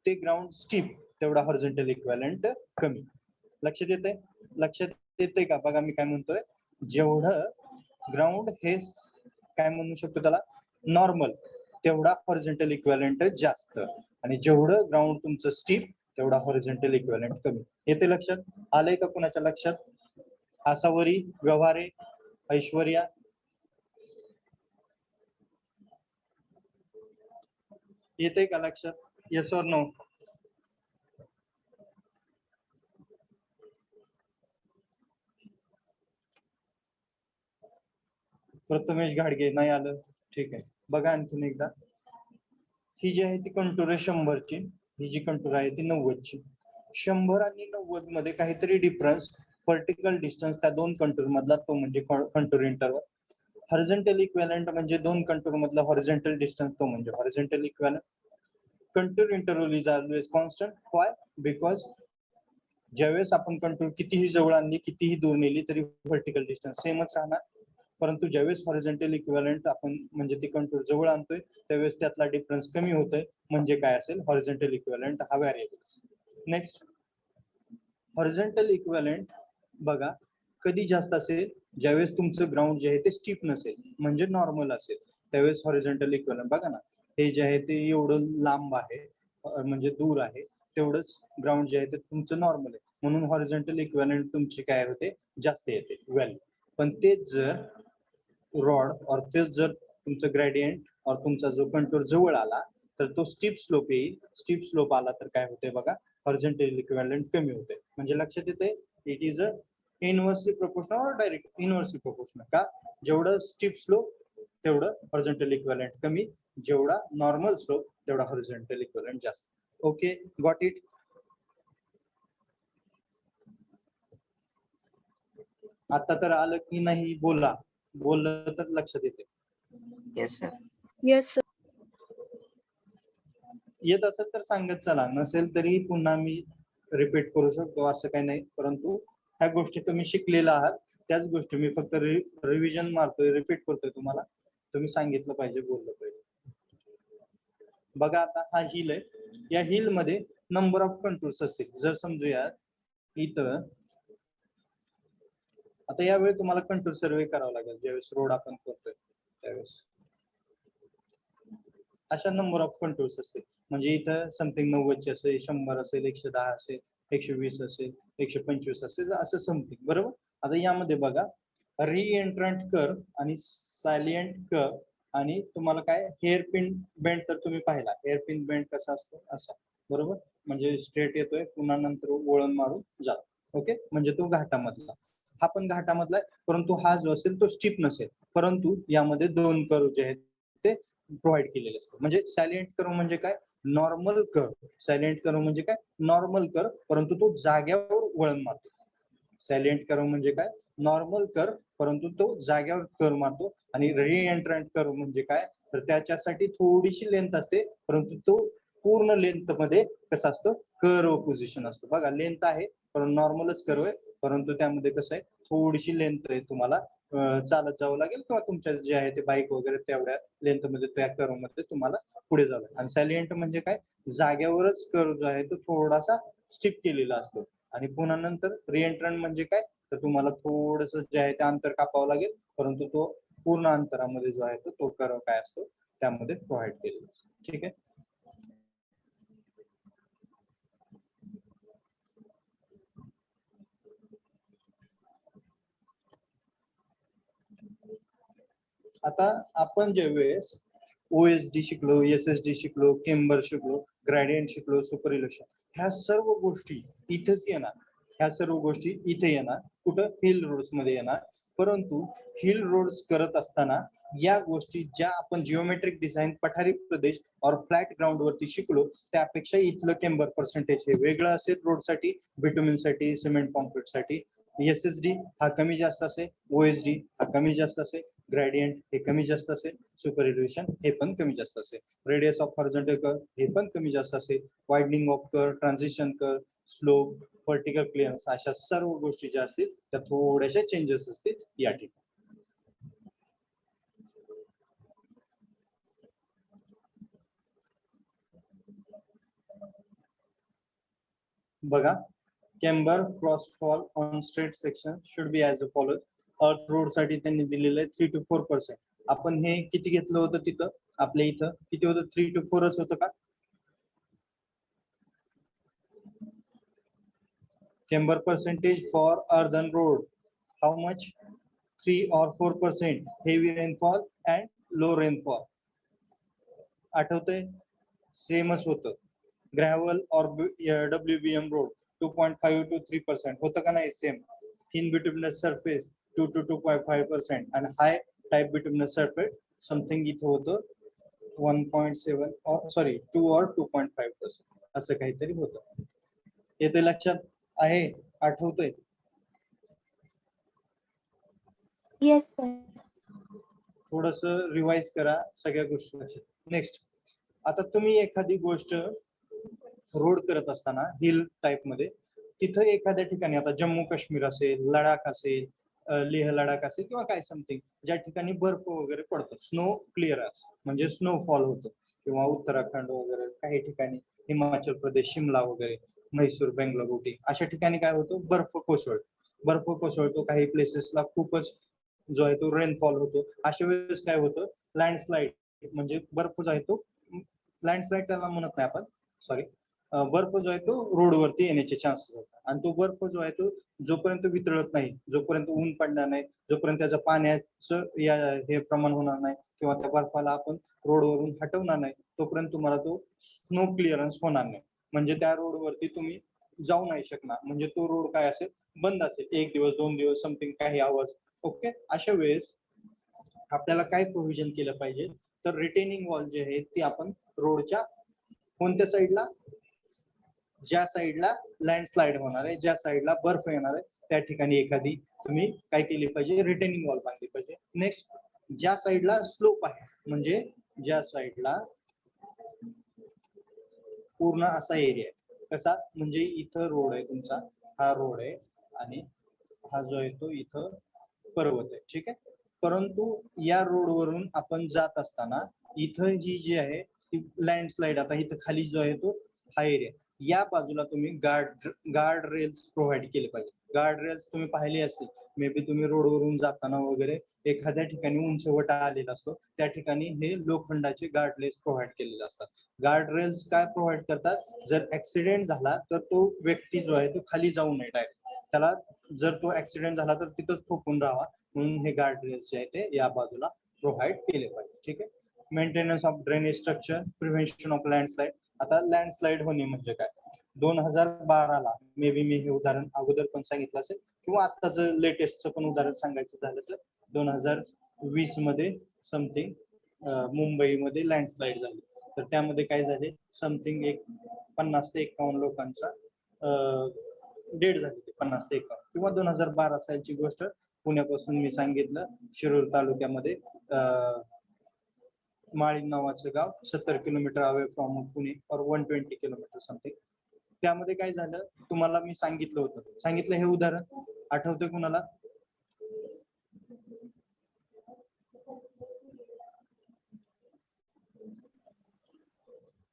ते ग्राउंड स्टीप तेवढा हॉरिझॉन्टल इक्विव्हॅलेंट कमी. लक्षात येतंय? लक्षात येतंय का? बघा मी काय म्हणतोय, जेवढं ग्राउंड हे काय म्हणू शकतो त्याला, नॉर्मल, तेवढा हॉरिझॉन्टल इक्विव्हॅलेंट जास्त, आणि जेवढं ग्राउंड तुमचं स्टीप तेवढा हॉरिझॉन्टल इक्विव्हॅलेंट कमी. येते लक्षात? आलंय का कुणाच्या लक्षात? आसावरी, व्यवहारे, ऐश्वर्या, येते का लक्षात? येस और नो? प्रथमेश घाडगे नाही आलं, ठीक आहे. बघा आणखीन एकदा, ही जी आहे ती कंटूर आहे 100ची, ही जी कंटूर आहे ती 90ची. 100 आणि 90 मध्ये काहीतरी डिफरन्स, व्हर्टिकल डिस्टन्स त्या दोन कंटूर मधला, तो म्हणजे कंटूर इंटरवल. हॉरिझॉन्टल इक्विव्हॅलेंट म्हणजे दोन कंटूर मधला हॉरिझॉन्टल डिस्टन्स, तो म्हणजे horizontal equivalent. Contour interval is always constant. Why? Because ज्यावेळेस आपण कंटूर कितीही जवळ आणली, कितीही दूर नेली तरी व्हर्टिकल डिस्टन्स सेमच राहणार, परंतु ज्यावेळेस हॉरिझॉन्टल इक्विव्हॅलेंट आपण म्हणजे ती कंटूर जवळ आणतोय त्यावेळेस त्यातला डिफरन्स कमी होतोय, म्हणजे काय असेल, हॉरिझॉन्टल इक्विव्हॅलेंट हा व्हेरिएबल. नेक्स्ट, हॉरिझॉन्टल इक्विव्हॅलेंट बघा कधी जास्त असेल, ज्यावेळेस तुमचं ग्राउंड जे आहे ते स्टीप नसेल, म्हणजे नॉर्मल असेल, त्यावेळेस हॉरिझॉन्टल इक्विव्हॅलेंट. बघा ना, हे जे आहे ते एवढं लांब आहे, म्हणजे दूर आहे, तेवढंच ग्राउंड जे आहे ते तुमचं नॉर्मल आहे, म्हणून हॉरिझॉन्टल इक्विव्हॅलेंट तुमची काय होते, जास्त येते व्हॅल्यू. पण तेच जर रॉड और तेच जर तुमचं ग्रेडियंट और तुमचा जो कंटूर जवळ आला तर तो स्टीप स्लोप येईल. स्टीप स्लोप आला तर काय होते बघा, हॉरिझॉन्टल इक्विव्हॅलेंट कमी होते. म्हणजे लक्षात येते, it is a inversely proportional और डायरेक्ट इनव्हर्सली प्रोपोर्शनल. का? जेवढं स्टीप स्लोप तेवढं हॉरिझॉन्टल इक्विव्हॅलेंट कमी, जेवढा नॉर्मल स्लोप तेवढा हॉरिझॉन्टल इक्विव्हॅलेंट जास्त. Okay, got it? आता तर आलं की नाही बोला, बोललं तर लक्षात येते. Yes sir. Yes, sir. येत असेल तर सांगत चला, नसेल तरी पुन्हा मी रिपीट करू शकतो, असं काही नाही. परंतु ह्या गोष्टी तुम्ही शिकलेला आहात, त्याच गोष्टी मी फक्त रिव्हिजन मारतोय, रिपीट करतोय तुम्हाला. तुम्ही सांगितलं पाहिजे, बोललं पाहिजे. बघा आता हा हिल आहे, या हिल मध्ये नंबर ऑफ कंटूर्स असतील. जर समजूया इथं आता यावेळी तुम्हाला कंटूर सर्वे करावा लागेल ज्यावेळेस रोड आपण करतोय त्यावेळेस अशा नंबर ऑफ कंटूर्स असतील. म्हणजे इथं समथिंग 90 असेल, 100 असेल, 110 असेल, 120 असेल, 125 असेल, असं समथिंग. बरोबर. आता यामध्ये बघा रिएंट्रंट कर्व आणि सायलिएंट कर्व आणि तुम्हाला काय हेअर पिन बेंड तर तुम्ही पाहिला. हेअर पिन बेंड कसा असतो असा. बरोबर. म्हणजे स्ट्रेट येतोय पुन्हा नंतर वळण मारून जातो. ओके. म्हणजे तो घाटामधला. हा पण घाटामधला आहे, परंतु हा जो असेल तो स्टीप नसेल. परंतु यामध्ये दोन कर्व जे आहेत ते प्रोव्हाइड केलेले असतात. म्हणजे सायलिएंट कर्व म्हणजे काय नॉर्मल कर्व. सायलिएंट कर्व म्हणजे काय नॉर्मल कर्व, परंतु तो जाग्यावर वळण मारतो. सायलिएंट कर्व म्हणजे काय नॉर्मल कर्व, परंतु तो जाग्यावर कर्व मारतो. आणि रिएंट्रंट कर्व म्हणजे काय तर त्याच्यासाठी थोडीशी लेंथ असते, परंतु तो पूर्ण लेंथ मध्ये कसा असतो कर्व पोझिशन असतो. बघा लेंथ आहे पण नॉर्मलच कर्व आहे, परंतु त्यामध्ये कसं आहे थोडीशी लेंथ आहे. तुम्हाला चालत जावं लागेल किंवा तुमच्या जे आहे ते बाईक वगैरे तेवढ्या लेंथ मध्ये त्या कर्व मध्ये तुम्हाला पुढे जावं लागेल. आणि सायलिएंट म्हणजे काय जाग्यावरच कर्व जो आहे तो थोडासा स्टिप केलेला असतो. आणि पुन्हा नंतर रिएंट्रंट म्हणजे काय तर तुम्हाला थोडस जे आहे ते अंतर कापावं लागेल, परंतु तो पूर्ण अंतरामध्ये जो आहे तो कर्व काय असतो त्यामध्ये प्रोव्हाइड केलेला असतो. ठीक आहे. आता आपण ज्या वेळेस ओएसडी शिकलो, एसएसडी शिकलो, केम्बर शिकलो, ग्रेडियंट शिकलो, सुपर इलेक्शन, ह्या सर्व गोष्टी इथेच येणार. ह्या सर्व गोष्टी इथे येणार. कुठं हिल रोड्स मध्ये येणार. परंतु हिल रोड्स करत असताना या गोष्टी ज्या आपण जिओमेट्रिक डिझाईन पठारी प्रदेश और फ्लॅट ग्राउंड वरती शिकलो त्यापेक्षा इथलं केम्बर पर्सेंटेज हे वेगळं असेल रोडसाठी, बिटुमिन साठी, सिमेंट कॉन्क्रीट साठी. एसएसडी हा कमी जास्त असेल, ओएसडी हा कमी जास्त असेल, ग्रेडियंट हे कमी जास्त असेल, सुपर इल्युशन हे पण कमी जास्त असेल, रेडियस ऑफ हॉरिझॉन्टल कर्व हे पण कमी जास्त असेल, widening of curve, transition curve, slope, vertical clearance अशा सर्व गोष्टी ज्या असतील त्या थोड्याशा चेंजेस असतील या ठिकाणी. बघा camber crossfall on straight section should be as a follows. Earth road साठी त्यांनी दिलेलं आहे 3 to 4%. आपण हे किती घेतलं होतं तिथं आपल्या इथं किती होतं 3 to 4च होतं का. Camber percentage for earthen road how much 3 or 4%. Heavy rainfall and low rainfall आठवतंय सेमच होतं. ग्रॅव्हल और WBM रोड 2.5 to 3% होतं का नाही same. Thin bituminous surface 2 to 2.5% आणि हाय टाइप बिटुमिनस सरफेस समथिंग इथं होतं 1.7 सॉरी 2 or 2.5% असं काहीतरी होतं. येते लक्षात आहे आठवतंय. Yes, sir. थोडस रिवाइज करा सगळ्या गोष्टी लक्षात. नेक्स्ट आता तुम्ही एखादी गोष्ट रोड करत असताना हिल टाइप मध्ये तिथं एखाद्या ठिकाणी आता जम्मू काश्मीर असेल, लडाख असेल, लेह लडाख असेल किंवा काय समथिंग ज्या ठिकाणी बर्फ वगैरे पडतो, स्नो क्लिअर म्हणजे स्नोफॉल होतो, किंवा उत्तराखंड वगैरे काही ठिकाणी हिमाचल प्रदेश, शिमला वगैरे, म्हैसूर, बेंगलोर, उटी अशा ठिकाणी काय होतो बर्फ कोसळतो. काही प्लेसेसला खूपच जो आहे तो रेनफॉल होतो. अशा वेळेस काय होतं लँडस्लाइड म्हणजे बर्फ जो आहे तो लँडस्लाइड त्याला म्हणत नाही आपण सॉरी, बर्फ जो आहे तो रोडवरती येण्याचे चान्सेस असतात. आणि तो बर्फ जो आहे तो जोपर्यंत वितळत नाही, जोपर्यंत ऊन पडणार नाही, जोपर्यंत त्याचं पाण्याचं हे प्रमाण होणार नाही किंवा त्या बर्फाला आपण रोडवरून हटवणार नाही तोपर्यंत तुम्हाला तो स्नो क्लिअरन्स होणार नाही. म्हणजे त्या रोडवरती तुम्ही जाऊ नाही शकणार. म्हणजे तो रोड काय असेल बंद असेल 1 दिवस 2 दिवस समथिंग काही आवर्स. ओके. अशा वेळेस आपल्याला काय प्रोव्हिजन केलं पाहिजे तर रिटेनिंग वॉल जे आहे ती आपण रोडच्या कोणत्या साईडला, ज्या साईडला लँडस्लाइड होणार आहे, ज्या साईडला बर्फ येणार आहे त्या ठिकाणी एखादी तुम्ही काय केली पाहिजे रिटेनिंग वॉल बांधली पाहिजे. नेक्स्ट ज्या साईडला स्लोप आहे म्हणजे ज्या साईडला पूर्ण असा एरिया आहे कसा म्हणजे इथं रोड आहे तुमचा, हा रोड आहे आणि हा जो आहे तो इथं पर्वत आहे. ठीक आहे. परंतु या रोडवरून आपण जात असताना इथं ही जी आहे ती लँडस्लाइड आता इथं खाली जो आहे तो हा एरिया या बाजूला तुम्ही गार्ड रेल्स प्रोव्हाइड केले पाहिजे. गार्ड रेल्स तुम्ही पाहिले असतील, मे बी तुम्ही रोडवरून जाताना वगैरे एखाद्या ठिकाणी उंचवटा आलेला असतो, त्या ठिकाणी हे लोखंडाचे गार्ड रेल्स प्रोव्हाइड केलेले असतात. गार्ड रेल्स काय प्रोव्हाइड करतात, जर ऍक्सिडेंट झाला तर तो व्यक्ती जो आहे तो खाली जाऊ नये डायरेक्ट, त्याला जर तो ऍक्सिडेंट झाला तर तिथंच ठोकून राहावा, म्हणून हे गार्ड रेल्स जे आहे ते या बाजूला प्रोव्हाइड केले पाहिजे. ठीक आहे. Maintenance of drainage structure, prevention of landslide. आता लँडस्लाइड होणे म्हणजे काय, 2012ला मे बी मी हे उदाहरण अगोदर पण सांगितलं असेल किंवा आत्ताच लेटेस्टचं पण उदाहरण सांगायचं झालं तर 2020 मध्ये समथिंग मुंबईमध्ये लँडस्लाइड झाली. तर त्यामध्ये काय झाले, समथिंग एक 50 ते 51 लोकांचा डेड झाले, 50 ते 51. किंवा 2012 सालची गोष्ट, पुण्यापासून मी सांगितलं, शिरूर तालुक्यामध्ये माळीन नावाचं गाव 70 किलोमीटर अवे फ्रॉम पुणे और 120 किलोमीटर समथिंग. त्यामध्ये काय झालं, तुम्हाला मी सांगितलं हे उदाहरण आठवतंय कुणाला?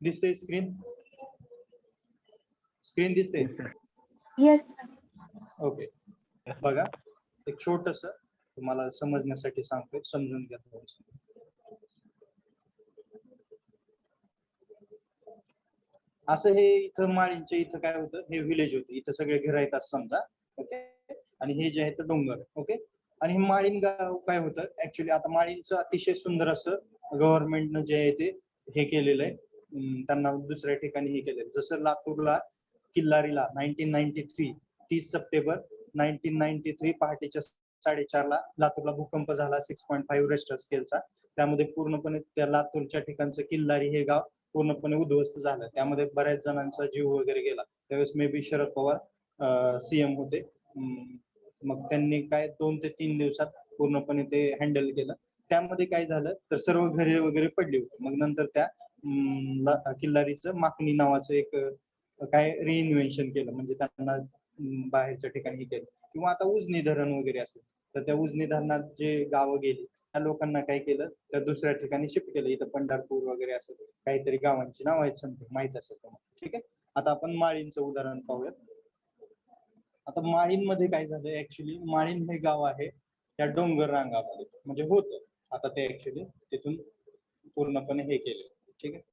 दिसते स्क्रीन दिसते? Yes, sir. ओके, बघा एक छोटस तुम्हाला समजण्यासाठी सांगतोय, समजून घ्या थोडंसं. असं हे इथं माळींच्या इथं काय होतं, हे विलेज होतं, इथं सगळे घर आहेत असं समजा. ओके. आणि हे जे आहे ते डोंगर. ओके. आणि हे माळीन गाव काय होतं ऍक्च्युली, आता माळींचं अतिशय सुंदर असं गव्हर्नमेंटनं जे आहे ते हे केलेलं आहे, त्यांना दुसऱ्या ठिकाणी हे केलेलं, जसं लातूरला किल्लारीला 1993 30 सप्टेंबर 1993 पहाटेच्या 4:30ला लातूरला भूकंप झाला 6.5 रिश्टर स्केलचा. त्यामध्ये पूर्णपणे त्या लातूरच्या ठिकाणचं किल्लारी हे गाव पूर्णपणे उद्ध्वस्त झालं. त्यामध्ये बऱ्याच जणांचा जीव वगैरे गेला. त्यावेळेस may be Sharad Pawar CM होते. मग त्यांनी काय 2 ते 3 दिवसात पूर्णपणे ते हँडल केलं. त्यामध्ये काय झालं तर सर्व घरे वगैरे पडली होती. मग नंतर त्या किल्लारीचं माकणी नावाचं एक काय रिइन्व्हेन्शन केलं, म्हणजे त्यांना बाहेरच्या ठिकाणी केलं. किंवा आता उजनी धरण वगैरे असेल तर त्या उजनी धरणात जे गावं गेली त्या लोकांना काय केलं तर दुसऱ्या ठिकाणी शिफ्ट केलं. इथं पंढरपूर वगैरे असेल काहीतरी गावांची नाव आहेत, समथिंग माहित असेल तुम्हाला. ठीक आहे. आता आपण माळींचं उदाहरण पाहूयात. आता माळींमध्ये काय झालं, ऍक्च्युली माळीन हे गाव आहे त्या डोंगर रांगामध्ये, म्हणजे होतं, आता ते ऍक्च्युली तिथून पूर्णपणे हे केले. ठीक आहे.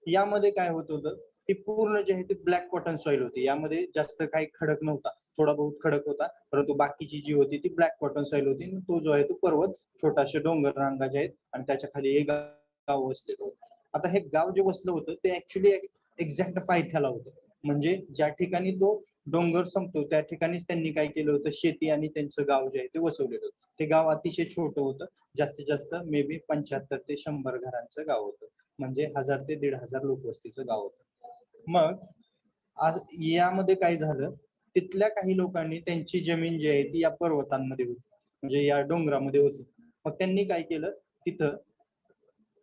यामध्ये काय होत होतं, ती पूर्ण जे आहे ती ब्लॅक कॉटन सॉइल होती. यामध्ये जास्त काही खडक नव्हता, थोडा बहुत खडक होता, परंतु बाकीची जी होती ती ब्लॅक कॉटन सॉइल होती. तो जो आहे तो पर्वत, छोटाशे डोंगर रांगा जे आहेत आणि त्याच्या खाली हे गाव वसलेलं होतं. आता हे गाव जे वसलं होतं ते ऍक्च्युली एक्झॅक्ट पायथ्याला होतं, म्हणजे ज्या ठिकाणी तो डोंगर संपतो त्या ठिकाणीच त्यांनी काय केलं होतं, शेती आणि त्यांचं गाव जे आहे ते वसवलेलं होतं. ते गाव अतिशय छोटं होतं, जास्तीत जास्त मे बी 75 ते 100 घरांचं गाव होतं, म्हणजे 1000 ते 1500 लोकवस्तीचं गाव होतं. मग आज यामध्ये काय झालं, तिथल्या काही लोकांनी त्यांची जमीन जी आहे ती या पर्वतांमध्ये होती, म्हणजे या डोंगरामध्ये होती. मग त्यांनी काय केलं, तिथं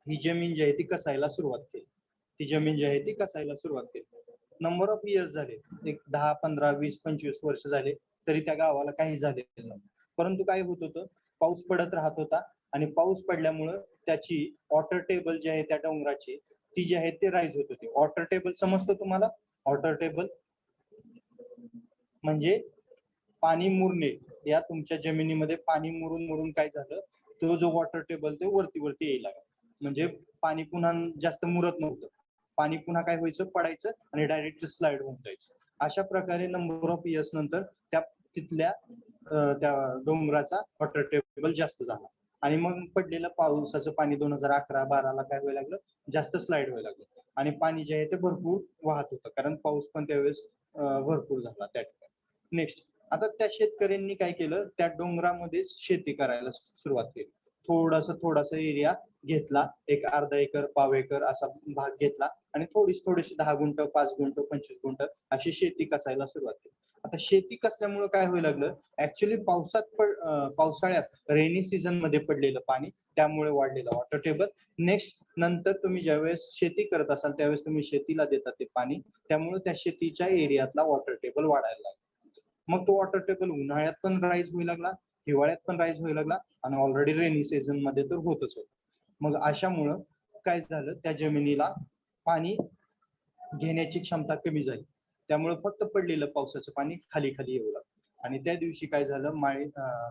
ही जमीन जी आहे ती कसायला सुरुवात केली. ती जमीन जी आहे ती कसायला सुरुवात केली. नंबर ऑफ इयर्स झाले, एक 10, 15, 20, 25 वर्ष झाले, तरी त्या गावाला काही झालेलं नव्हतं. परंतु काय होत होतं, पाऊस पडत राहत होता आणि पाऊस पडल्यामुळं त्याची वॉटर टेबल जी आहे त्या डोंगराची ती जी आहे ते राईज होत होती. वॉटर टेबल समजतो तुम्हाला? वॉटर टेबल म्हणजे पाणी मुरणे, या तुमच्या जमिनीमध्ये पाणी मुरून मुरून काय झालं, तो जो वॉटर टेबल ते वरती वरती यायला लागला. म्हणजे पाणी पुन्हा जास्त मुरत नव्हतं, पाणी पुन्हा काय व्हायचं, पडायचं आणि डायरेक्ट स्लाइड होऊन जायचं. अशा प्रकारे नंबर ऑफ इयर्स नंतर त्या तिथल्या त्या डोंगराचा वॉटर टेबल जास्त झाला आणि मग पडलेलं पावसाचं पाणी 2011-12ला काय व्हायला लागलं, जास्त स्लाइड व्हायला लागलं आणि पाणी जे आहे ते भरपूर वाहत होतं, कारण पाऊस पण त्यावेळेस भरपूर झाला त्या ठिकाणी. नेक्स्ट, आता त्या शेतकऱ्यांनी काय केलं, त्या डोंगरामध्येच शेती करायला सुरुवात केली. थोडासा एरिया घेतला, एक अर्धा एकर, पाव एकर असा भाग घेतला आणि थोडीशी 10 गुंठ, 5 गुंठ, 25 गुंठ अशी शेती कसायला सुरुवात केली. आता शेती कसल्यामुळे काय व्हायला लागलं, ऍक्च्युली पावसाळ्यात रेनी सीझन मध्ये पडलेलं पाणी, त्यामुळे वाढलेलं वॉटर टेबल. नेक्स्ट, नंतर तुम्ही ज्यावेळेस शेती करत असाल त्यावेळेस तुम्ही शेतीला देता ते पाणी, त्यामुळे त्या शेतीच्या एरियातला वॉटर टेबल वाढायला लागला. मग तो वॉटर टेबल उन्हाळ्यात पण राईज व्हायला लागला, हिवाळ्यात पण राईज व्हायला लागला आणि ऑलरेडी रेनी सीझन मध्ये तर होतच होत. मग अशामुळं काय झालं, त्या जमिनीला पाणी घेण्याची क्षमता कमी झाली त्यामुळे फक्त पडलेलं पावसाचं पाणी खाली खाली येऊ लागलं. आणि त्या दिवशी काय झालं,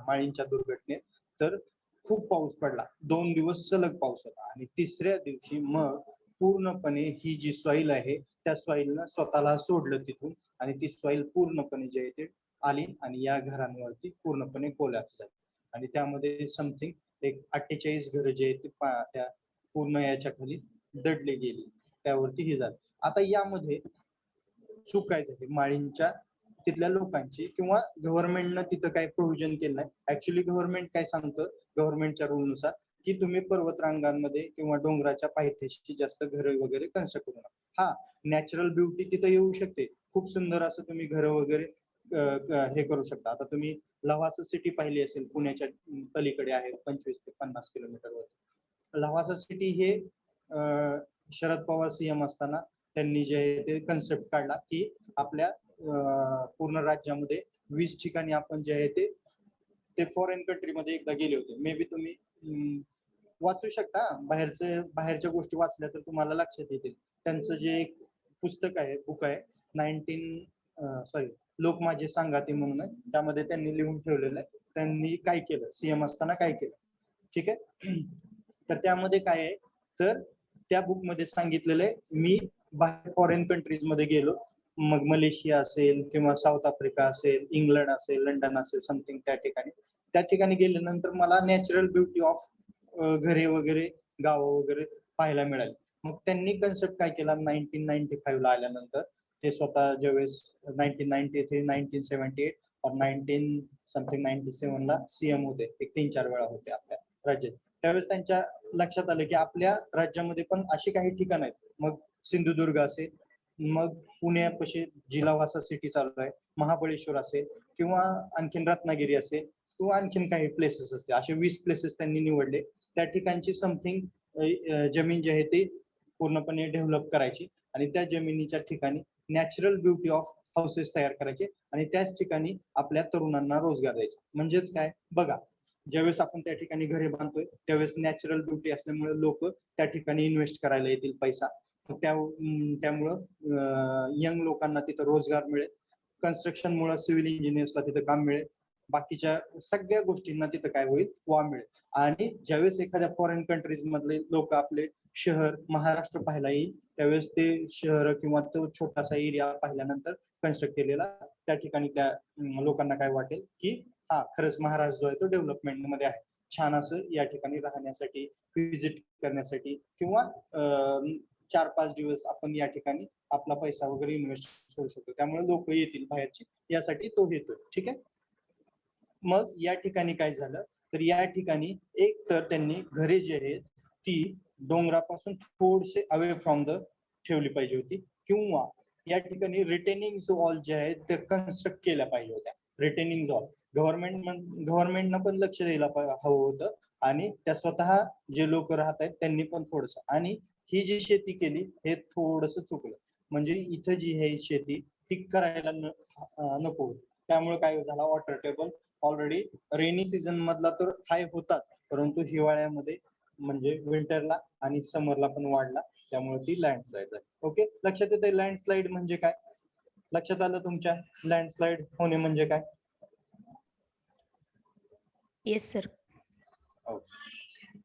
माळींच्या दुर्घटनेत तर खूप पाऊस पडला, 2 दिवस सलग पाऊस होता. आणि तिसऱ्या दिवशी मग पूर्णपणे ही जी सॉइल आहे त्या सॉइलनं स्वतःला सोडलं तिथून, आणि ती सॉइल पूर्णपणे जे आहे ते आली आणि या घरांवरती पूर्णपणे कोलॅप्स झाली. आणि त्यामध्ये समथिंग एक 48 घरं जे आहेत ते त्या पूर्ण याच्या खाली दडले गेली, त्यावरती हे झालं. आता यामध्ये चूक काय झाली माळींच्या तिथल्या लोकांची, किंवा गव्हर्नमेंटनं तिथं काय प्रोव्हिजन केलं नाही. ऍक्च्युली गव्हर्नमेंट काय सांगतं, गव्हर्नमेंटच्या रूलनुसार, की तुम्ही पर्वत रांगांमध्ये किंवा डोंगराच्या पायथ्याशी जास्त घरं वगैरे कन्स्ट्रक्ट करू नका. हा, नॅचरल ब्युटी तिथं येऊ शकते, खूप सुंदर असं तुम्ही घरं वगैरे हे करू शकता. आता तुम्ही लव्हासा सिटी पाहिली असेल, पुण्याच्या पलीकडे आहे 25 ते 50 किलोमीटरवर. लव्हासा सिटी हे शरद पवार सीएम असताना त्यांनी जे आहे ते कन्सेप्ट काढला, की आपल्या पूर्ण राज्यामध्ये 20 ठिकाणी आपण जे आहे ते फॉरेन कंट्रीमध्ये एकदा गेले होते. मे बी तुम्ही वाचू शकता, बाहेरच्या गोष्टी वाचल्या तर तुम्हाला लक्षात येतील. त्यांचं जे एक पुस्तक आहे, बुक आहे, 19 लोक माझे सांगाते म्हणून आहे, त्यामध्ये त्यांनी लिहून ठेवलेलं आहे त्यांनी काय केलं, सीएम असताना काय केलं. ठीक आहे. तर त्यामध्ये काय आहे, तर त्या बुक मध्ये सांगितलेलं आहे, मी बाहेर फॉरेन कंट्रीज मध्ये गेलो, मग मलेशिया असेल किंवा साऊथ आफ्रिका असेल, इंग्लंड असेल, लंडन असेल, समथिंग त्या ठिकाणी गेल्यानंतर मला नॅचरल ब्युटी ऑफ घरे वगैरे, गावं वगैरे पाहायला मिळाली. मग त्यांनी कन्सेप्ट काय केला, 1995 ला आल्यानंतर ते स्वतः ज्यावेळेस 1993, 1978 और 1997 ला सीएम होते, एक 3-4 वेळा होते आपल्या राज्यात. त्यावेळेस त्यांच्या लक्षात आलं की आपल्या राज्यामध्ये पण अशी काही ठिकाण आहेत. मग सिंधुदुर्ग असेल, मग पुण्यापाशी जिल्हावासा सिटी चालू आहे, महाबळेश्वर असेल, किंवा आणखीन रत्नागिरी असेल, किंवा आणखीन काही प्लेसेस असतील. असे 20 प्लेसेस त्यांनी निवडले. त्या ठिकाणची समथिंग जमीन जी आहे ती पूर्णपणे डेव्हलप करायची, आणि त्या जमिनीच्या ठिकाणी नॅचरल ब्युटी ऑफ हाऊसेस तयार करायचे, आणि त्याच ठिकाणी आपल्या तरुणांना रोजगार द्यायचा. म्हणजेच काय बघा, ज्यावेळेस आपण त्या ठिकाणी घरे बांधतोय त्यावेळेस नॅचरल ब्युटी असल्यामुळे लोक त्या ठिकाणी इन्व्हेस्ट करायला येतील पैसा. त्यामुळं यंग लोकांना तिथं रोजगार मिळेल, कन्स्ट्रक्शन मुळे सिव्हिल इंजिनियर्सला तिथं काम मिळेल, बाकीच्या सगळ्या गोष्टींना तिथं काय होईल, वाव मिळेल. आणि ज्यावेळेस एखाद्या फॉरेन कंट्रीज मधले लोक आपले शहर महाराष्ट्र पाहायला येईल, त्यावेळेस ते शहर किंवा तो छोटासा एरिया पाहिल्यानंतर कन्स्ट्रक्ट केलेला, त्या ठिकाणी त्या लोकांना काय वाटेल की हा, खरंच महाराष्ट्र जो आहे तो डेव्हलपमेंट मध्ये आहे, छान असं या ठिकाणी राहण्यासाठी, व्हिजिट करण्यासाठी, किंवा 4-5 दिवस आपण या ठिकाणी आपला पैसा वगैरे इन्व्हेस्ट करू शकतो. त्यामुळे लोक येतील बाहेरची, यासाठी तो येतो. ठीक आहे. मग या ठिकाणी काय झालं, तर या ठिकाणी एक तर त्यांनी घरे जी आहेत ती डोंगरापासून थोडेसे अवे फ्रॉम द ठेवली पाहिजे होती, किंवा या ठिकाणी रिटेनिंग वॉल जे आहेत ते कन्स्ट्रक्ट केल्या पाहिजे होत्या. रिटेनिंग वॉल गव्हर्नमेंटनं पण लक्ष द्यायला हवं होतं, आणि त्या स्वतः जे लोक राहत आहेत त्यांनी पण थोडस. आणि ही जी शेती केली हे थोडस चुकलं, म्हणजे इथं जी आहे शेती ती करायला नको. त्यामुळे काय झाला, water table already rainy season मधला तर हाय होतात, परंतु हिवाळ्यामध्ये म्हणजे विंटरला आणि समरला पण वाढला, त्यामुळे ती लँडस्लाइड झाली. ओके, लक्षात येते लँडस्लाइड म्हणजे काय? लक्षात आलं तुमच्या लँडस्लाइड होणे म्हणजे काय? Yes sir.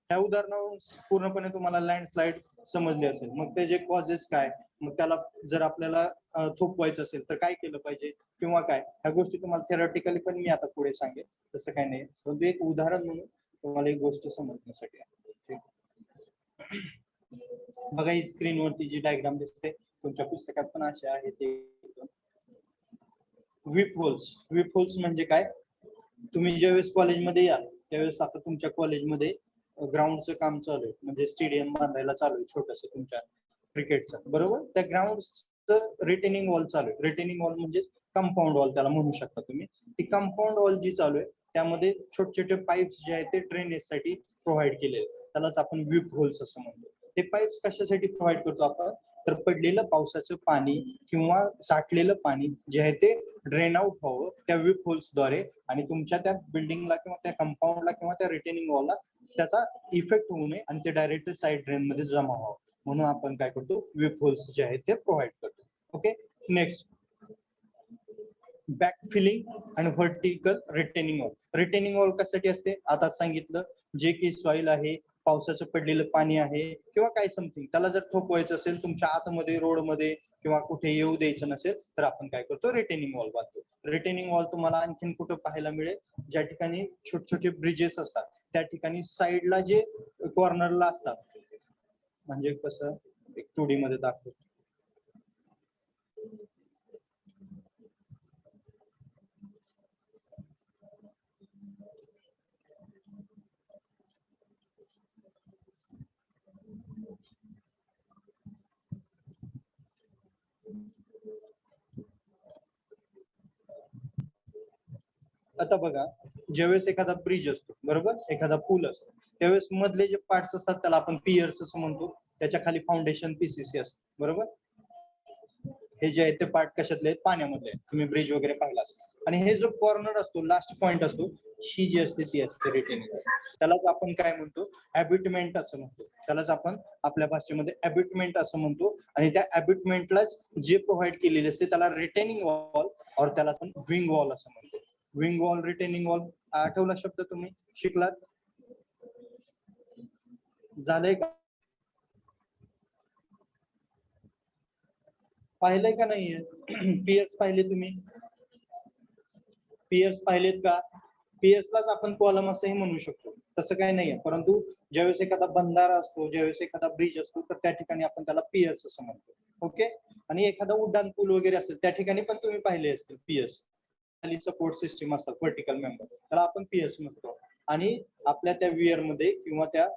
त्या उदाहरणावरून पूर्णपणे तुम्हाला लँडस्लाइड समजली असेल. मग त्याचे कॉजेस काय, मग त्याला जर आपल्याला थोपवायचं असेल तर काय केलं पाहिजे, किंवा काय, ह्या गोष्टी तुम्हाला थेरॉटिकली पण मी आता पुढे सांगेन, तसं काय नाही, परंतु एक उदाहरण म्हणून तुम्हाला एक गोष्ट समजण्यासाठी आहे. बघा, ही स्क्रीनवरती जी डायग्राम दिसते तुमच्या पुस्तकात पण अशा आहे, ते व्हीप होल्स म्हणजे काय? तुम्ही ज्यावेळेस कॉलेजमध्ये याल त्यावेळेस, आता तुमच्या कॉलेजमध्ये ग्राउंडचं काम चालू आहे, म्हणजे स्टेडियम बांधायला चालू आहे छोटंसं तुमच्या क्रिकेटचं, बरोबर? त्या ग्राउंडचं रिटेनिंग वॉल चालू आहे. रिटेनिंग वॉल म्हणजे कंपाऊंड वॉल त्याला म्हणू शकता तुम्ही. ती कंपाऊंड वॉल जी चालू आहे त्यामध्ये छोटे छोटे पाईप्स जे आहेत ते ड्रेनेजसाठी प्रोव्हाइड केलेले, त्यालाच आपण व्हीप होल्स असं म्हणतो. ते पाईप्स कशासाठी प्रोव्हाइड करतो आपण, तर पडलेलं पावसाचं पाणी किंवा साठलेलं पाणी जे आहे ते ड्रेन आउट व्हावं त्या व्हीप होल्सद्वारे, आणि तुमच्या त्या बिल्डिंगला किंवा त्या कंपाऊंडला किंवा त्या रिटेनिंग वॉलला त्याचा इफेक्ट होऊ नये, आणि ते डायरेक्ट साईड ड्रेन मध्ये जमा व्हावं, म्हणून आपण काय करतो, व्हीप होल्स जे आहेत ते प्रोव्हाइड करतो. ओके, नेक्स्ट, बॅक फिलिंग आणि vertical retaining wall. Retaining wall कशासाठी असते आता सांगितलं, जे की सॉइल आहे, पावसाचं पडलेलं पाणी आहे किंवा काय समथिंग, त्याला जर थोपवायचं असेल तुमच्या आतमध्ये रोडमध्ये किंवा कुठे येऊ द्यायचं नसेल तर आपण काय करतो, रिटेनिंग वॉल बांधतो. रिटेनिंग वॉल तुम्हाला आणखीन कुठं पाहायला मिळेल, ज्या ठिकाणी छोटे छोटे ब्रिजेस असतात त्या ठिकाणी साईडला जे कॉर्नरला असतात, म्हणजे कसं एक 2D मध्ये दाखवतो. आता बघा, ज्यावेळेस एखादा ब्रिज असतो बरोबर, एखादा पूल असतो, त्यावेळेस मधले जे पार्ट्स असतात त्याला आपण पियर्स असं म्हणतो. त्याच्या खाली फाउंडेशन पीसीसी असतं बरोबर. हे जे आहेत ते पार्ट कशातले आहेत, पाण्यामधले आहेत. तुम्ही ब्रिज वगैरे पाहिला असेल. आणि हे जो कॉर्नर असतो, लास्ट पॉइंट असतो, ही जी असते ती असते रिटेनिंग. त्यालाच आपण काय म्हणतो, ॲबिटमेंट असं म्हणतो. त्यालाच आपण आपल्या भाषेमध्ये ॲबिटमेंट असं म्हणतो. आणि त्या ॲबिटमेंटलाच जे प्रोव्हाइड केलेले असते त्याला रिटेनिंग वॉल और त्याला आपण विंग वॉल असं म्हणतो. विंग वॉल, रिटेनिंग वॉल आठवला शब्द तुम्ही शिकलात, झालंय का, पाहिलंय का नाहीये? पीएस पाहिले तुम्ही, पीएस पाहिलेत का? पीएसलाच आपण कॉलम असंही म्हणू शकतो, तसं काही नाहीये. परंतु ज्यावेळेस एखादा बंधारा असतो, ज्यावेळेस एखादा ब्रिज असतो तर त्या ठिकाणी आपण त्याला पीएस असं म्हणतो. ओके. आणि एखादा उड्डाण पूल वगैरे असेल त्या ठिकाणी पण तुम्ही पाहिले असतील पीएस, खाली सपोर्ट सिस्टीम असतात, व्हर्टिकल मेंबर, त्याला आपण पीएस म्हणतो. आणि आपल्या त्या वियर मध्ये किंवा त्या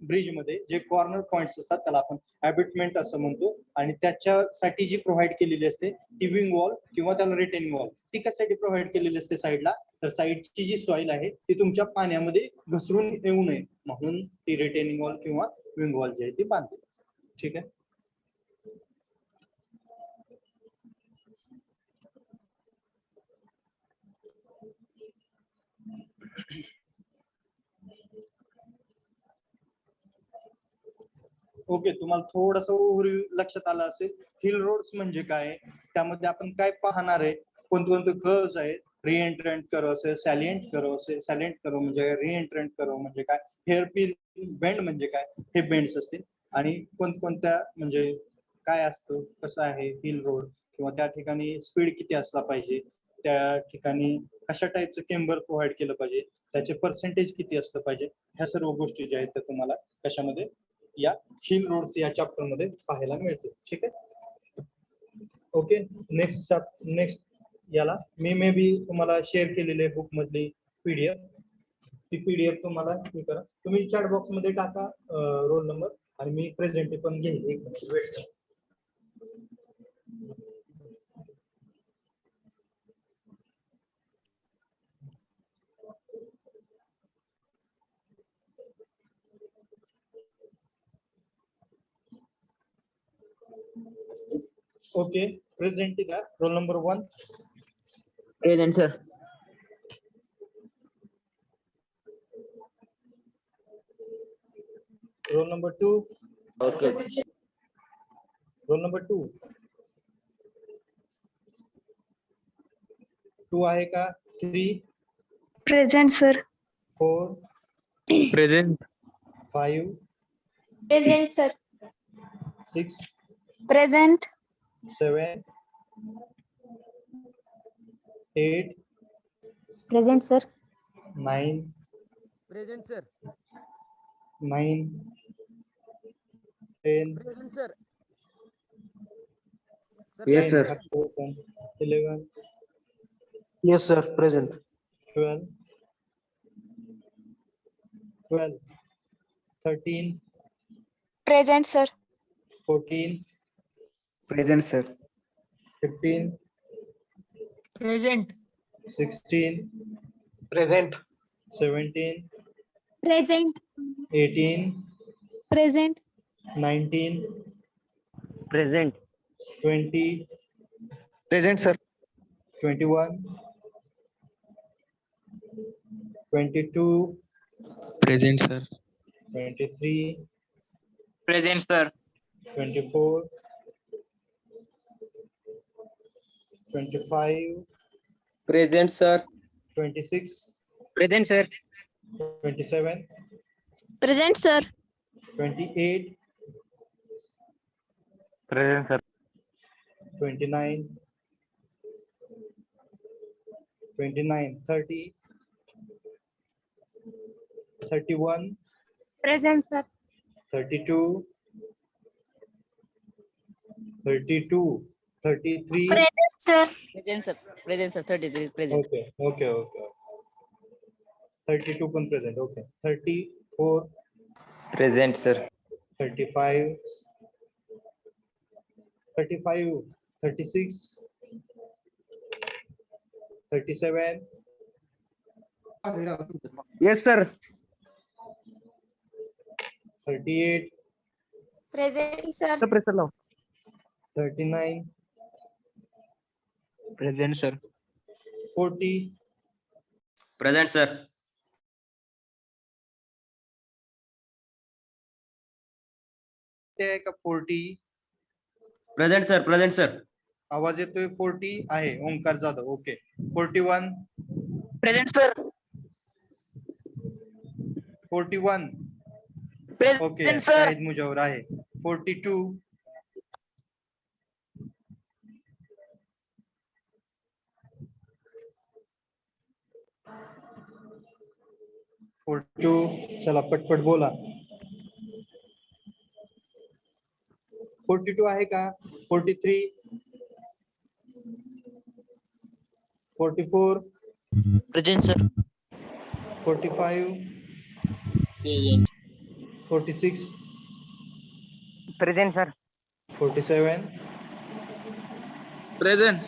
ब्रिज मध्ये जे कॉर्नर पॉइंट्स असतात त्याला आपण ॲबिटमेंट असं म्हणतो. आणि त्याच्यासाठी जी प्रोव्हाइड केलेली असते ती विंग वॉल किंवा त्याला रिटेनिंग वॉल, ती कशासाठी प्रोव्हाइड केलेली असते साईडला, तर साईडची जी सॉइल आहे ती तुमच्या पाण्यामध्ये घसरून येऊ नये म्हणून ती रिटेनिंग वॉल किंवा विंग वॉल जी आहे ती बांधली. ठीक आहे. ओके, तुम्हाला थोडस ओव्हरव्ह्यू लक्षात आलं असेल. हिल रोड्स म्हणजे काय, त्यामध्ये आपण काय पाहणार आहे, कोणते कर्व्स आहेत, रिएंट्रंट कर्व असेल, सॅलिएंट कर्व असेल. सॅलिएंट कर्व म्हणजे रिएंट्रंट कर्व म्हणजे काय, हेअरपिन बेंड म्हणजे काय, हे बेंड्स असतील. आणि कोणत्या म्हणजे काय असतं, कसं आहे हिल रोड, किंवा त्या ठिकाणी स्पीड किती असला पाहिजे, त्या ठिकाणी कशा टाईपचं केम्बर प्रोव्हाइड केलं पाहिजे, त्याचे पर्सेंटेज किती असलं पाहिजे, ह्या सर्व गोष्टी ज्या आहेत त्या तुम्हाला कशामध्ये, या हिल रोड्स या चॅप्टर मध्ये पाहायला मिळते. ठीक आहे. ओके. नेक्स्ट याला मी मे बी तुम्हाला शेअर केलेले बुक मधली पीडीएफ, ती पीडीएफ तुम्हाला हे करा, तुम्ही चॅट बॉक्स मध्ये टाका रोल नंबर, आणि मी प्रेझेंट पण घेईन. एक मिनिट वेट करा. ओके, प्रेझेंट द्या. Roll number 1. Present, sir. Roll number 2. Okay. Roll number 2 आहे का? 3, Present, sir. 4, Present. 5, Present, sir. 6, Present. 7, 8, Present, sir. 9, Present, sir. 9, 10, Present, sir. Yes, sir. 11, Yes, sir. Present. 12, 13, Present, sir. 14, Present, sir. 15, Present. 16, Present. 17, Present. 18, Present. 19, Present. 20, Present, sir. 21, 22, Present, sir. 23, Present, sir. 24, 25, Present, sir. 26, Present, sir. 27, Present, sir. 28, Present, sir. 29, 30, 31, Present, sir. 32, 33. Present, sir. Present, sir. Present, sir. 33 is present. Okay. 32 पण present. Okay. 34, Present, sir. 35, 36, 37, Yes, sir. 38, Present, sir. 39, Present, sir. 40, Present, sir. ते आहे का 40? Present, sir. Present, sir. आवाज येतोय? 40 आहे. Omkar Jadhav. Okay. 41, Present, sir. 41. Okay. Present, sir. Shahid Mujawar आहे. 42, 42. चला पटपट बोला. 42 आहे का? 43, 44, Present, sir. 45, 46, Present, sir. 47, Present.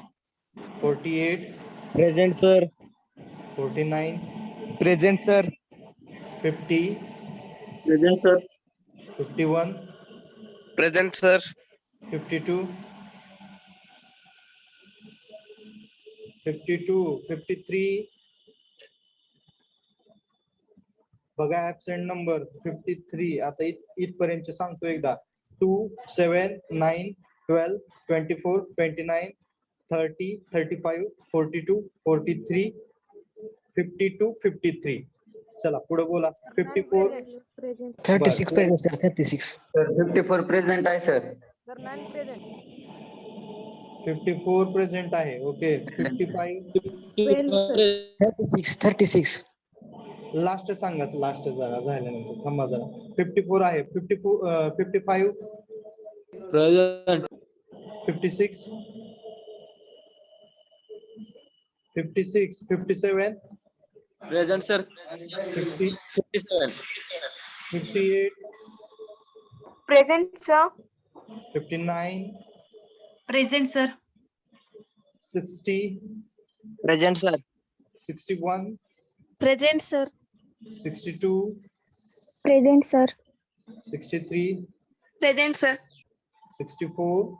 48, Present, sir. 49, Present, sir. 50, Present, sir. 51, Present, sir. 52, 53. बघा ऍबसेंट नंबर 53. आता इथपर्यंत सांगतो एकदा. 2, 7, 9, 12, 24, 29, 30, 35, 42, 43, 52, 53. चला पुढे बोला. 54. 36 present, sir. 36. Sir, 54 present आहे, sir. 54 प्रेझेंट आहे. ओके. 55. 36. लास्ट सांगत. लास्ट जरा झाल्यानंतर थांबा जरा. 54 आहे. 55, Present. 56, 57, Present, sir. 50, 57. 58, Present, sir. 59, Present, sir. 60, Present, sir. 61, Present, sir. 62, Present, sir. 63, Present, sir. 64,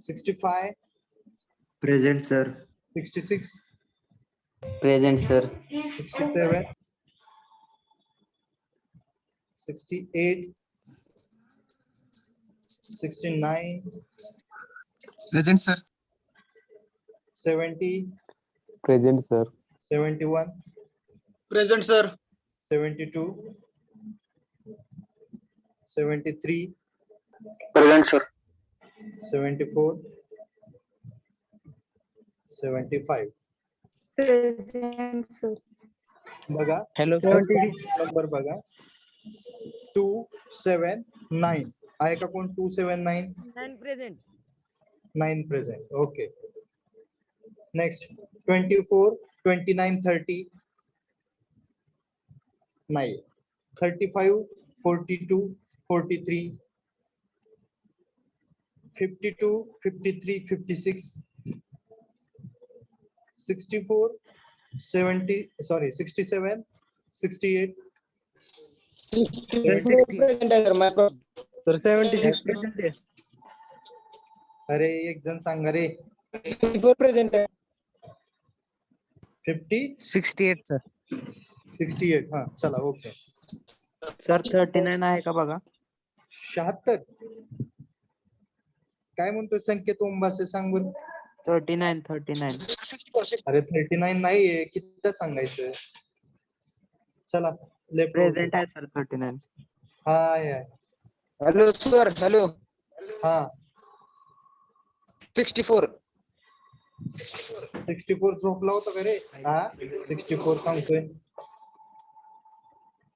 65, Present, sir. 66, Present, sir. 67, 68, 69, Present, sir. 70, Present, sir. 71, Present, sir. 72, 73, Present, sir. 74, 75. Present, sir. बघा Hello, नंबर बघा. 279 आहे का कोण? 279. 9 present. 9 प्रेझेंट. ओके. नेक्स्ट 24, 29, 30 नाही. 35, 42, 43, 52, 53, 56, 64, 70, sorry, 67, 68, 76 present आहे. अरे एक जण सांगा रे. 64 present आहे. 50, 68, sir. 68. हा चला. ओके. Sir, 39 आहे का बघा? 76. काय म्हणतोय संकेत ओंबासे? सांग बरं. 39. अरे 39 नाहीये, किती सांगायचं. चला लेफ्ट प्रेझेंट आहे सर 39. हा आहे. Hello sir, hello. हा 64. 64 झोपला होता का रे? हा 64 सांगतोय.